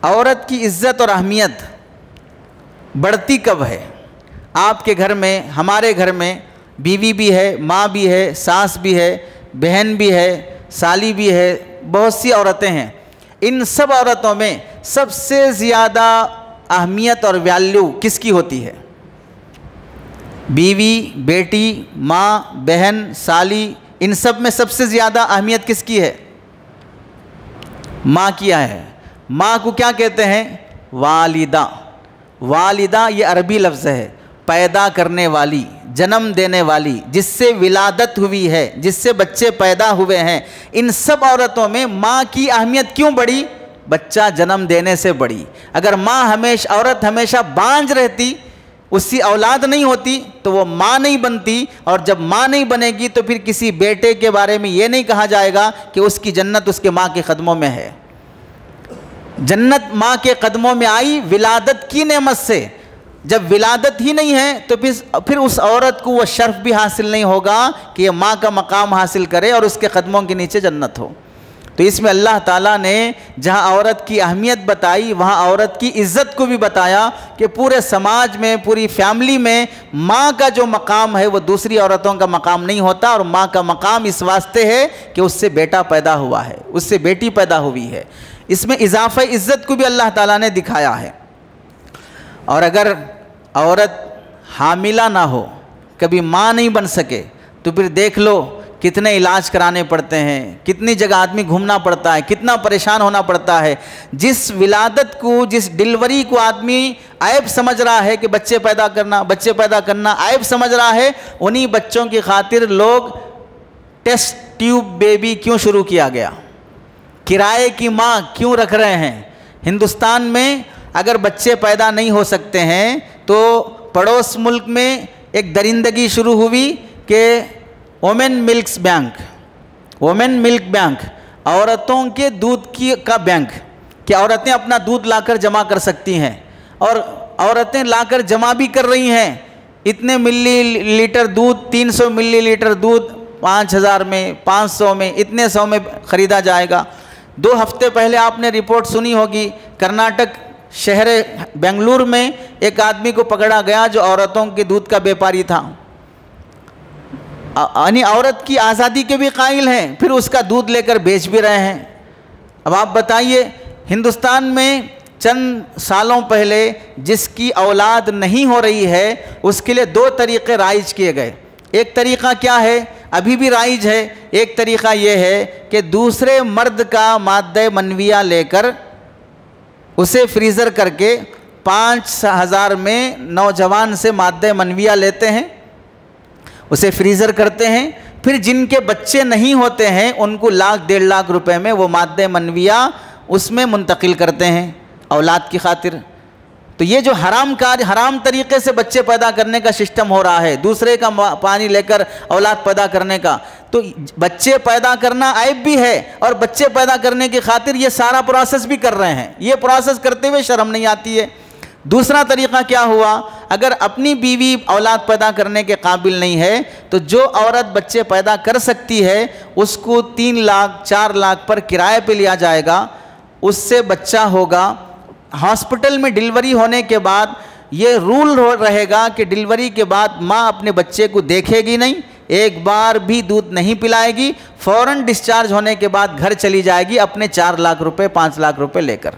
عورت کی عزت اور اہمیت بڑھتی کب ہے؟ آپ کے گھر میں، ہمارے گھر میں بیوی بھی ہے، ماں بھی ہے، ساس بھی ہے، بہن بھی ہے، سالی بھی ہے، بہت سی عورتیں ہیں۔ ان سب عورتوں میں سب سے زیادہ اہمیت اور ویلیو کس کی ہوتی ہے؟ بیوی، بیٹی، ماں، بہن، سالی، ان سب میں سب سے زیادہ اہمیت کس کی ہے؟ ماں کی ہے۔ ماں کو کیا کہتے ہیں؟ والدہ۔ والدہ یہ عربی لفظ ہے، پیدا کرنے والی، جنم دینے والی، جس سے ولادت ہوئی ہے، جس سے بچے پیدا ہوئے ہیں۔ ان سب عورتوں میں ماں کی اہمیت کیوں بڑھی؟ بچہ جنم دینے سے بڑھی۔ اگر عورت ہمیشہ بانجھ رہتی، اس کی اولاد نہیں ہوتی تو وہ ماں نہیں بنتی، اور جب ماں نہیں بنے گی تو پھر کسی بیٹے کے بارے میں یہ نہیں کہا جائے گا کہ اس کی جنت اس کے ماں کے قدموں میں ہے۔ جنت ماں کے قدموں میں آئی ولادت کی نعمت سے۔ جب ولادت ہی نہیں ہے تو پھر اس عورت کو وہ شرف بھی حاصل نہیں ہوگا کہ یہ ماں کا مقام حاصل کرے اور اس کے قدموں کے نیچے جنت ہو۔ تو اس میں اللہ تعالیٰ نے جہاں عورت کی اہمیت بتائی وہاں عورت کی عزت کو بھی بتایا کہ پورے سماج میں، پوری فیملی میں ماں کا جو مقام ہے وہ دوسری عورتوں کا مقام نہیں ہوتا، اور ماں کا مقام اس واسطے ہے کہ اس سے بیٹا پیدا ہوا ہے، اس سے بیٹی پیدا ہوئی ہے۔ اس میں اضافہ عزت کو بھی اللہ تعالیٰ نے دکھایا ہے۔ اور اگر عورت حاملہ نہ ہو، کبھی ماں نہیں بن سکے، تو پھر دیکھ لو کتنے علاج کرانے پڑتے ہیں، کتنی جگہ آدمی گھومنا پڑتا ہے، کتنا پریشان ہونا پڑتا ہے۔ جس ولادت کو، جس ڈلیوری کو آدمی عیب سمجھ رہا ہے کہ بچے پیدا کرنا عیب سمجھ رہا ہے، انہی بچوں کی خاطر لوگ ٹیسٹ ٹیوب بیبی کیوں شروع کیا گیا؟ کرائے کی ماں کیوں رکھ رہے ہیں؟ ہندوستان میں اگر بچے پیدا نہیں ہو سکتے ہیں تو پڑوس ملک میں ایک درندگی شروع ہوئی کہ وومن ملک بینک، عورتوں کے دودھ کا بینک، کہ عورتیں اپنا دودھ لا کر جمع کر سکتی ہیں، اور عورتیں لا کر جمع بھی کر رہی ہیں۔ اتنے ملی لیٹر دودھ، 300 ملی لیٹر دودھ 5000 میں، 500 میں، اتنے 100 میں خریدا جائے گا۔ 2 ہفتے پہلے آپ نے رپورٹ سنی ہوگی، کرناٹک شہر بنگلور میں ایک آدمی کو پکڑا گیا جو عورتوں کے دودھ کا بیپاری تھا۔ یعنی عورت کی آزادی کے بھی قائل ہیں، پھر اس کا دودھ لے کر بیچ بھی رہے ہیں۔ اب آپ بتائیے، ہندوستان میں چند سالوں پہلے جس کی اولاد نہیں ہو رہی ہے اس کے لیے 2 طریقے رائج کیے گئے۔ ایک طریقہ کیا ہے، ابھی بھی رائج ہے، ایک طریقہ یہ ہے کہ دوسرے مرد کا مادہ منویہ لے کر اسے فریزر کر کے 5000 میں نوجوان سے مادہ منویہ لیتے ہیں، اسے فریزر کرتے ہیں، پھر جن کے بچے نہیں ہوتے ہیں ان کو 1,00,000 1.5 لاکھ روپے میں وہ مادہ منویہ اس میں منتقل کرتے ہیں اولاد کی خاطر۔ تو یہ جو حرام طریقے سے بچے پیدا کرنے کا سسٹم ہو رہا ہے، دوسرے کا پانی لے کر اولاد پیدا کرنے کا، تو بچے پیدا کرنا عیب بھی ہے، اور بچے پیدا کرنے کی خاطر یہ سارا پروسیس بھی کر رہے ہیں، یہ پروسیس کرتے ہوئے شرم نہیں آتی ہے۔ دوسرا طریقہ کیا ہوا، اگر اپنی بیوی اولاد پیدا کرنے کے قابل نہیں ہے تو جو عورت بچے پیدا کر سکتی ہے اس کو 3 لاکھ 4 لاکھ پر کرائے پہ لیا جائے گا، اس سے بچہ ہوگا۔ ہاسپٹل میں ڈیلیوری ہونے کے بعد یہ رول رہے گا کہ ڈیلیوری کے بعد ماں اپنے بچے کو دیکھے گی نہیں، ایک بار بھی دودھ نہیں پلائے گی، فوراً ڈسچارج ہونے کے بعد گھر چلی جائے گی اپنے 4 لاکھ روپے 5 لاکھ روپے لے کر۔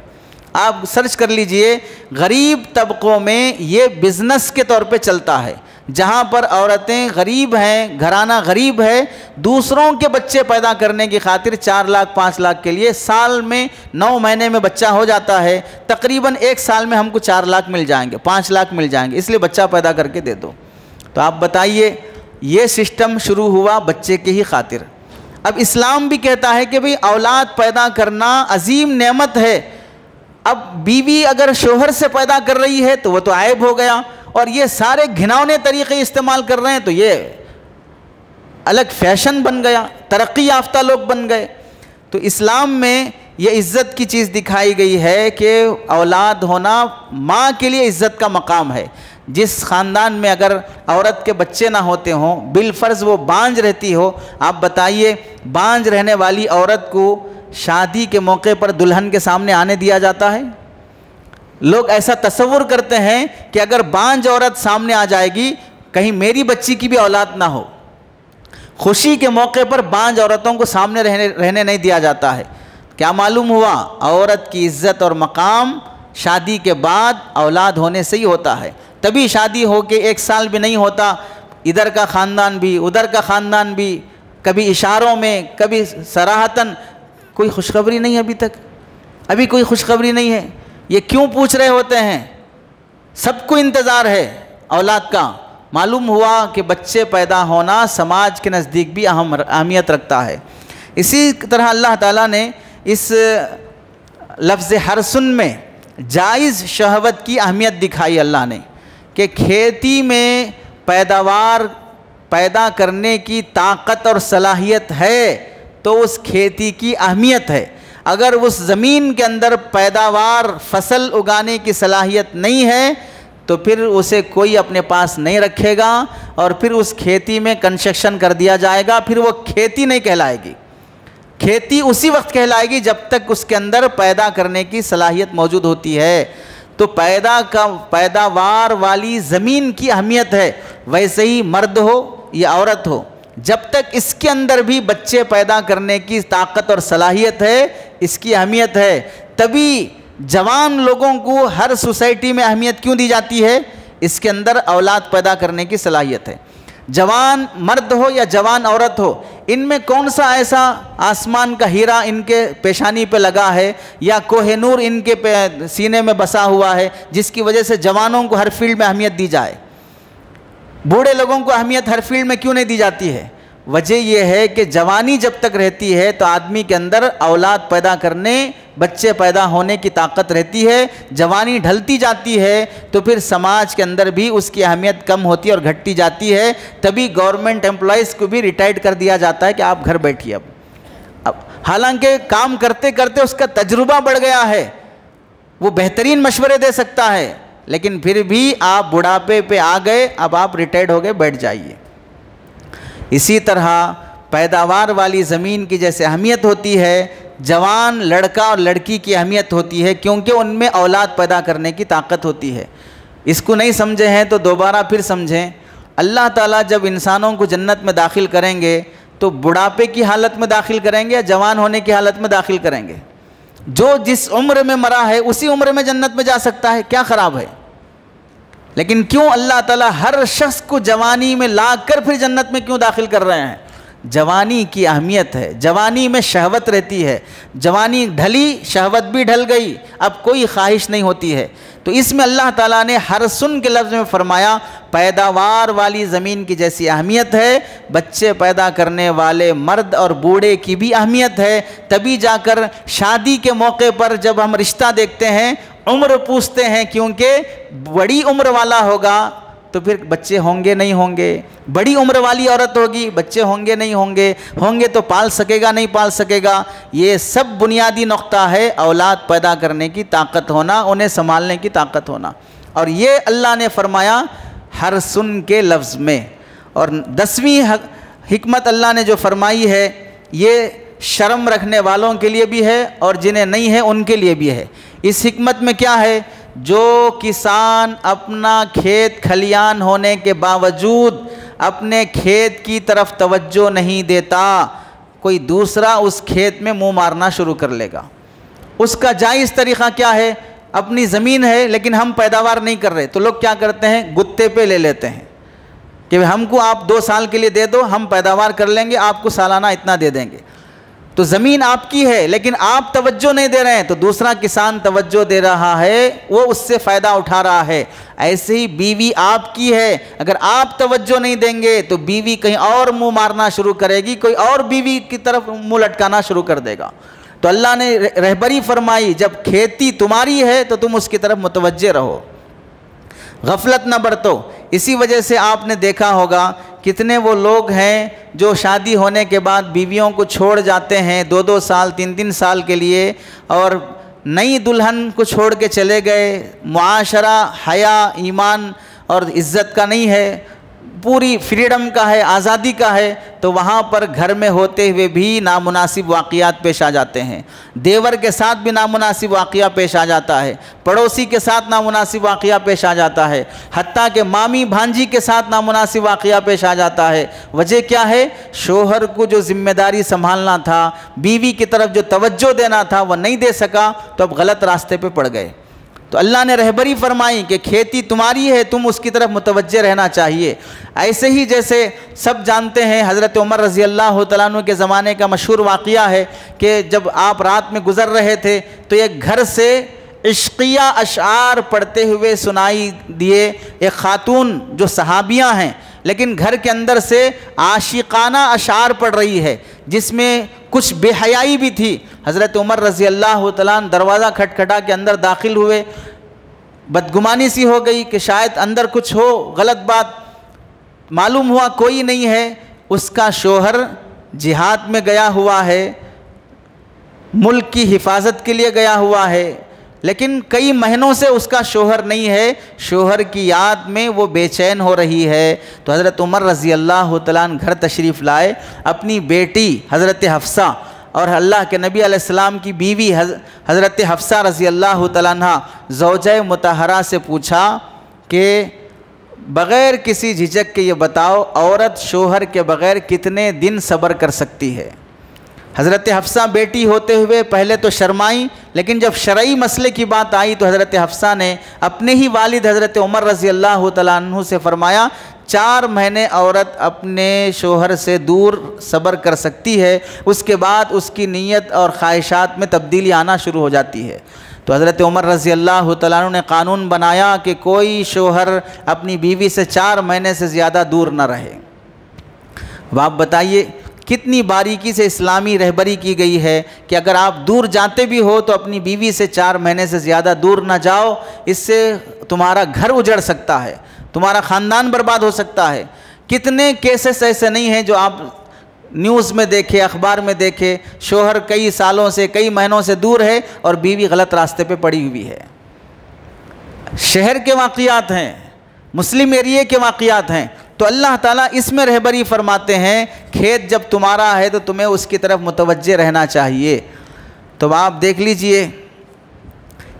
آپ سرچ کر لیجئے، غریب طبقوں میں یہ بزنس کے طور پہ چلتا ہے، جہاں پر عورتیں غریب ہیں، گھرانہ غریب ہے، دوسروں کے بچے پیدا کرنے کی خاطر 4 لاکھ 5 لاکھ کے لیے سال میں 9 مہینے میں بچہ ہو جاتا ہے، تقریباً 1 سال میں ہم کو 4 لاکھ مل جائیں گے، 5 لاکھ مل جائیں گے، اس لیے بچہ پیدا کر کے دے دو۔ تو آپ بتائیے، یہ سسٹم شروع ہوا بچے کی ہی خاطر۔ اب اسلام بھی کہتا ہے کہ بھئی اولاد پیدا کرنا عظیم نعمت ہے۔ اب بیوی اگر شوہر سے پیدا کر رہی ہے تو وہ تو عیب ہو گیا، اور یہ سارے گھناؤنے طریقے استعمال کر رہے ہیں تو یہ الگ فیشن بن گیا، ترقی یافتہ لوگ بن گئے۔ تو اسلام میں یہ عزت کی چیز دکھائی گئی ہے کہ اولاد ہونا ماں کے لیے عزت کا مقام ہے۔ جس خاندان میں اگر عورت کے بچے نہ ہوتے ہوں، بالفرض وہ بانجھ رہتی ہو، آپ بتائیے بانجھ رہنے والی عورت کو شادی کے موقع پر دلہن کے سامنے آنے دیا جاتا ہے؟ لوگ ایسا تصور کرتے ہیں کہ اگر بانجھ عورت سامنے آ جائے گی کہیں میری بچی کی بھی اولاد نہ ہو۔ خوشی کے موقع پر بانجھ عورتوں کو سامنے رہنے نہیں دیا جاتا ہے۔ کیا معلوم ہوا؟ عورت کی عزت اور مقام شادی کے بعد اولاد ہونے سے ہی ہوتا ہے۔ تبھی شادی ہو کے 1 سال بھی نہیں ہوتا، ادھر کا خاندان بھی ادھر کا خاندان بھی، کبھی اشاروں میں کبھی صراحتاً، کوئی خوشخبری نہیں ابھی تک، ابھی کوئی خوشخبری نہیں ہے۔ یہ کیوں پوچھ رہے ہوتے ہیں؟ سب کو انتظار ہے اولاد کا۔ معلوم ہوا کہ بچے پیدا ہونا سماج کے نزدیک بھی اہمیت رکھتا ہے۔ اسی طرح اللہ تعالیٰ نے اس لفظ حرسن میں جائز شہوت کی اہمیت دکھائی اللہ نے، کہ کھیتی میں پیداوار پیدا کرنے کی طاقت اور صلاحیت ہے تو اس کھیتی کی اہمیت ہے۔ اگر اس زمین کے اندر پیداوار فصل اگانے کی صلاحیت نہیں ہے تو پھر اسے کوئی اپنے پاس نہیں رکھے گا، اور پھر اس کھیتی میں کنسٹرکشن کر دیا جائے گا، پھر وہ کھیتی نہیں کہلائے گی۔ کھیتی اسی وقت کہلائے گی جب تک اس کے اندر پیدا کرنے کی صلاحیت موجود ہوتی ہے۔ تو پیداوار والی زمین کی اہمیت ہے، ویسے ہی مرد ہو یا عورت ہو، جب تک اس کے اندر بھی بچے پیدا کرنے کی طاقت اور صلاحیت ہے، اس کی اہمیت ہے۔ تبھی جوان لوگوں کو ہر سوسائٹی میں اہمیت کیوں دی جاتی ہے؟ اس کے اندر اولاد پیدا کرنے کی صلاحیت ہے۔ جوان مرد ہو یا جوان عورت ہو، ان میں کون سا ایسا آسمان کا ہیرا ان کے پیشانی پہ لگا ہے یا کوہ نور ان کے سینے میں بسا ہوا ہے جس کی وجہ سے جوانوں کو ہر فیلڈ میں اہمیت دی جائے؟ بوڑھے لوگوں کو اہمیت ہر فیلڈ میں کیوں نہیں دی جاتی ہے؟ وجہ یہ ہے کہ جوانی جب تک رہتی ہے تو آدمی کے اندر اولاد پیدا کرنے، بچے پیدا ہونے کی طاقت رہتی ہے۔ جوانی ڈھلتی جاتی ہے تو پھر سماج کے اندر بھی اس کی اہمیت کم ہوتی ہے اور گھٹتی جاتی ہے۔ تبھی گورنمنٹ امپلائیز کو بھی ریٹائرڈ کر دیا جاتا ہے کہ آپ گھر بیٹھیے اب حالانکہ کام کرتے کرتے اس کا تجربہ بڑھ گیا ہے، وہ بہترین مشورے دے سکتا ہے، لیکن پھر بھی آپ بڑھاپے پہ آ گئے، اب آپ ریٹائرڈ ہو گئے، بیٹھ جائیے۔ اسی طرح پیداوار والی زمین کی جیسے اہمیت ہوتی ہے، جوان لڑکا اور لڑکی کی اہمیت ہوتی ہے، کیونکہ ان میں اولاد پیدا کرنے کی طاقت ہوتی ہے۔ اس کو نہیں سمجھے ہیں تو دوبارہ پھر سمجھیں۔ اللہ تعالیٰ جب انسانوں کو جنت میں داخل کریں گے تو بڑھاپے کی حالت میں داخل کریں گے یا جوان ہونے کی حالت میں داخل کریں گے؟ جو جس عمر میں مرا ہے اسی عمر میں جنت میں جا سکتا ہے، کیا خراب ہے؟ لیکن کیوں اللہ تعالیٰ ہر شخص کو جوانی میں لا کر پھر جنت میں کیوں داخل کر رہے ہیں؟ جوانی کی اہمیت ہے، جوانی میں شہوت رہتی ہے، جوانی ڈھلی شہوت بھی ڈھل گئی، اب کوئی خواہش نہیں ہوتی ہے۔ تو اس میں اللہ تعالیٰ نے ہر سن کے لفظ میں فرمایا پیداوار والی زمین کی جیسی اہمیت ہے، بچے پیدا کرنے والے مرد اور بوڑھے کی بھی اہمیت ہے۔ تبھی جا کر شادی کے موقع پر جب ہم رشتہ دیکھتے ہیں عمر پوچھتے ہیں، کیونکہ بڑی عمر والا ہوگا تو پھر بچے ہوں گے نہیں ہوں گے، بڑی عمر والی عورت ہوگی بچے ہوں گے نہیں ہوں گے، ہوں گے تو پال سکے گا نہیں پال سکے گا۔ یہ سب بنیادی نقطہ ہے اولاد پیدا کرنے کی طاقت ہونا، انہیں سنبھالنے کی طاقت ہونا، اور یہ اللہ نے فرمایا ہر سن کے لفظ میں۔ اور 10ویں حکمت اللہ نے جو فرمائی ہے یہ شرم رکھنے والوں کے لیے بھی ہے اور جنہیں نہیں ہے ان کے لیے بھی ہے۔ اس حکمت میں کیا ہے؟ جو کسان اپنا کھیت کھلیان ہونے کے باوجود اپنے کھیت کی طرف توجہ نہیں دیتا، کوئی دوسرا اس کھیت میں منہ مارنا شروع کر لے گا۔ اس کا جائز طریقہ کیا ہے؟ اپنی زمین ہے لیکن ہم پیداوار نہیں کر رہے تو لوگ کیا کرتے ہیں؟ گتے پہ لے لیتے ہیں کہ ہم کو آپ 2 سال کے لیے دے دو، ہم پیداوار کر لیں گے، آپ کو سالانہ اتنا دے دیں گے۔ تو زمین آپ کی ہے لیکن آپ توجہ نہیں دے رہے ہیں تو دوسرا کسان توجہ دے رہا ہے، وہ اس سے فائدہ اٹھا رہا ہے۔ ایسے ہی بیوی آپ کی ہے، اگر آپ توجہ نہیں دیں گے تو بیوی کہیں اور منہ مارنا شروع کرے گی، کوئی اور بیوی کی طرف منہ لٹکانا شروع کر دے گا۔ تو اللہ نے رہبری فرمائی جب کھیتی تمہاری ہے تو تم اس کی طرف متوجہ رہو، غفلت نہ برتو۔ اسی وجہ سے آپ نے دیکھا ہوگا کتنے وہ لوگ ہیں جو شادی ہونے کے بعد بیویوں کو چھوڑ جاتے ہیں 2-2 سال 3-3 سال کے لیے، اور نئی دلہن کو چھوڑ کے چلے گئے۔ معاشرہ حیا ایمان اور عزت کا نہیں ہے، پوری فریڈم کا ہے، آزادی کا ہے، تو وہاں پر گھر میں ہوتے ہوئے بھی نامناسب واقعات پیش آ جاتے ہیں، دیور کے ساتھ بھی نامناسب واقعہ پیش آ جاتا ہے، پڑوسی کے ساتھ نامناسب واقعہ پیش آ جاتا ہے، حتیٰ کہ مامی بھانجی کے ساتھ نامناسب واقعہ پیش آ جاتا ہے۔ وجہ کیا ہے؟ شوہر کو جو ذمہ داری سنبھالنا تھا، بیوی کی طرف جو توجہ دینا تھا وہ نہیں دے سکا تو اب غلط راستے پہ پڑ گئے۔ تو اللہ نے رہبری فرمائی کہ کھیتی تمہاری ہے، تم اس کی طرف متوجہ رہنا چاہیے۔ ایسے ہی جیسے سب جانتے ہیں حضرت عمر رضی اللہ تعالیٰ عنہ کے زمانے کا مشہور واقعہ ہے کہ جب آپ رات میں گزر رہے تھے تو ایک گھر سے عشقیہ اشعار پڑھتے ہوئے سنائی دیے، ایک خاتون جو صحابیاں ہیں لیکن گھر کے اندر سے عاشقانہ اشعار پڑھ رہی ہے جس میں کچھ بے حیائی بھی تھی۔ حضرت عمر رضی اللہ تعالیٰ عنہ دروازہ کھٹکھٹا کے اندر داخل ہوئے، بدگمانی سی ہو گئی کہ شاید اندر کچھ ہو غلط بات، معلوم ہوا کوئی نہیں ہے، اس کا شوہر جہاد میں گیا ہوا ہے، ملک کی حفاظت کے لیے گیا ہوا ہے، لیکن کئی مہینوں سے اس کا شوہر نہیں ہے، شوہر کی یاد میں وہ بے چین ہو رہی ہے۔ تو حضرت عمر رضی اللہ تعالیٰ عنہ گھر تشریف لائے، اپنی بیٹی حضرت حفصہ اور اللہ کے نبی علیہ السلام کی بیوی حضرت حفصہ رضی اللہ تعالیٰ عنہ زوجہ مطہرہ سے پوچھا کہ بغیر کسی جھجک کے یہ بتاؤ عورت شوہر کے بغیر کتنے دن صبر کر سکتی ہے؟ حضرت حفصہ بیٹی ہوتے ہوئے پہلے تو شرمائی، لیکن جب شرعی مسئلے کی بات آئی تو حضرت حفصہ نے اپنے ہی والد حضرت عمر رضی اللہ تعالیٰ عنہ سے فرمایا 4 مہینے عورت اپنے شوہر سے دور صبر کر سکتی ہے، اس کے بعد اس کی نیت اور خواہشات میں تبدیلی آنا شروع ہو جاتی ہے۔ تو حضرت عمر رضی اللہ تعالیٰ عنہ نے قانون بنایا کہ کوئی شوہر اپنی بیوی سے 4 مہینے سے زیادہ دور نہ رہے۔ اب آپ بتائیے کتنی باریکی سے اسلامی رہبری کی گئی ہے کہ اگر آپ دور جاتے بھی ہو تو اپنی بیوی سے 4 مہینے سے زیادہ دور نہ جاؤ، اس سے تمہارا گھر اجڑ سکتا ہے، تمہارا خاندان برباد ہو سکتا ہے۔ کتنے کیسز ایسے نہیں ہیں جو آپ نیوز میں دیکھے، اخبار میں دیکھے، شوہر کئی سالوں سے کئی مہینوں سے دور ہے اور بیوی غلط راستے پہ پڑی ہوئی ہے۔ شہر کے واقعات ہیں، مسلم ایریے کے واقعات ہیں۔ تو اللہ تعالیٰ اس میں رہبری فرماتے ہیں کھیت جب تمہارا ہے تو تمہیں اس کی طرف متوجہ رہنا چاہیے۔ تو آپ دیکھ لیجئے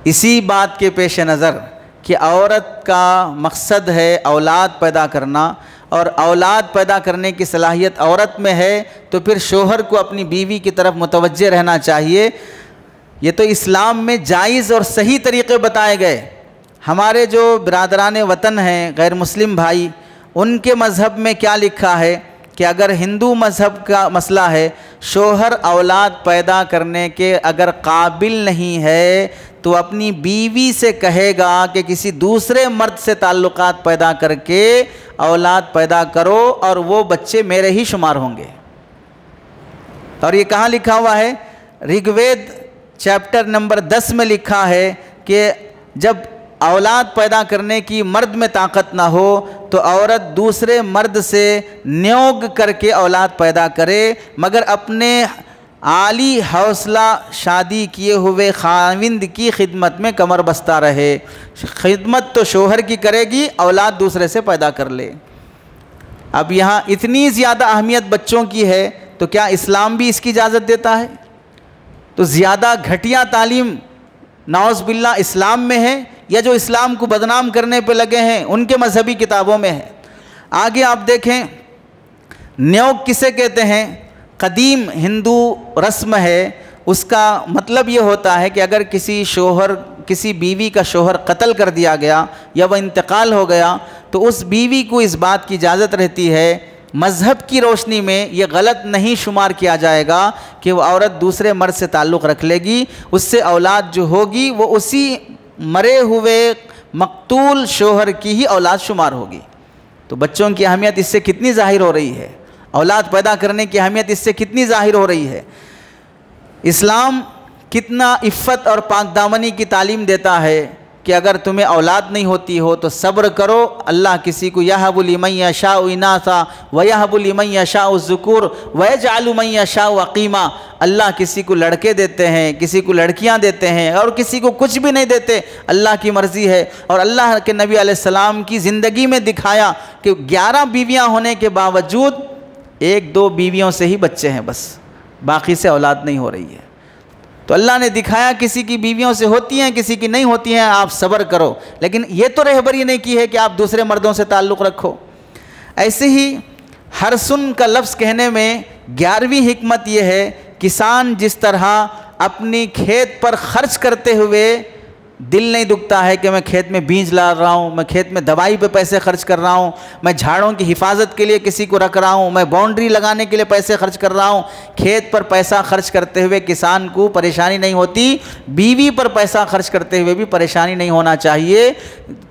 اسی بات کے پیش نظر کہ عورت کا مقصد ہے اولاد پیدا کرنا، اور اولاد پیدا کرنے کی صلاحیت عورت میں ہے، تو پھر شوہر کو اپنی بیوی کی طرف متوجہ رہنا چاہیے۔ یہ تو اسلام میں جائز اور صحیح طریقے بتائے گئے۔ ہمارے جو برادران وطن ہیں غیر مسلم بھائی، ان کے مذہب میں کیا لکھا ہے کہ اگر ہندو مذہب کا مسئلہ ہے، شوہر اولاد پیدا کرنے کے اگر قابل نہیں ہے تو اپنی بیوی سے کہے گا کہ کسی دوسرے مرد سے تعلقات پیدا کر کے اولاد پیدا کرو اور وہ بچے میرے ہی شمار ہوں گے۔ اور یہ کہاں لکھا ہوا ہے؟ رگ وید چیپٹر نمبر 10 میں لکھا ہے کہ جب اولاد پیدا کرنے کی مرد میں طاقت نہ ہو تو عورت دوسرے مرد سے نیوگ کر کے اولاد پیدا کرے، مگر اپنے عالی حوصلہ شادی کیے ہوئے خاوند کی خدمت میں کمر بستہ رہے۔ خدمت تو شوہر کی کرے گی، اولاد دوسرے سے پیدا کر لے۔ اب یہاں اتنی زیادہ اہمیت بچوں کی ہے تو کیا اسلام بھی اس کی اجازت دیتا ہے؟ تو زیادہ گھٹیا تعلیم نعوذ باللہ اسلام میں ہے یا جو اسلام کو بدنام کرنے پہ لگے ہیں ان کے مذہبی کتابوں میں ہے؟ آگے آپ دیکھیں نیوگ کسے کہتے ہیں؟ قدیم ہندو رسم ہے، اس کا مطلب یہ ہوتا ہے کہ اگر کسی بیوی کا شوہر قتل کر دیا گیا یا وہ انتقال ہو گیا تو اس بیوی کو اس بات کی اجازت رہتی ہے، مذہب کی روشنی میں یہ غلط نہیں شمار کیا جائے گا کہ وہ عورت دوسرے مرد سے تعلق رکھ لے گی، اس سے اولاد جو ہوگی وہ اسی مرے ہوئے مقتول شوہر کی ہی اولاد شمار ہوگی۔ تو بچوں کی اہمیت اس سے کتنی ظاہر ہو رہی ہے، اولاد پیدا کرنے کی اہمیت اس سے کتنی ظاہر ہو رہی ہے۔ اسلام کتنا عفت اور پاک دامنی کی تعلیم دیتا ہے کہ اگر تمہیں اولاد نہیں ہوتی ہو تو صبر کرو، اللہ کسی کو یہب لمن یشاء اناثا ویہب لمن یشاء الذکور ویجعل من یشاء عقیما، اللہ کسی کو لڑکے دیتے ہیں، کسی کو لڑکیاں دیتے ہیں اور کسی کو کچھ بھی نہیں دیتے، اللہ کی مرضی ہے۔ اور اللہ کے نبی علیہ السلام کی زندگی میں دکھایا کہ 11 بیویاں ہونے کے باوجود 1-2 بیویوں سے ہی بچے ہیں، بس باقی سے اولاد نہیں ہو رہی ہے۔ تو اللہ نے دکھایا کسی کی بیویوں سے ہوتی ہیں، کسی کی نہیں ہوتی ہیں، آپ صبر کرو، لیکن یہ تو رہبری نہیں کی ہے کہ آپ دوسرے مردوں سے تعلق رکھو۔ ایسے ہی ہر سن کا لفظ کہنے میں 11ویں حکمت یہ ہے، کسان جس طرح اپنی کھیت پر خرچ کرتے ہوئے دل نہیں دکھتا ہے کہ میں کھیت میں بیج لا رہا ہوں، میں کھیت میں دوائی پہ پیسے خرچ کر رہا ہوں، میں جھاڑوں کی حفاظت کے لیے کسی کو رکھ رہا ہوں، میں باؤنڈری لگانے کے لیے پیسے خرچ کر رہا ہوں۔ کھیت پر پیسہ خرچ کرتے ہوئے کسان کو پریشانی نہیں ہوتی، بیوی پر پیسہ خرچ کرتے ہوئے بھی پریشانی نہیں ہونا چاہیے،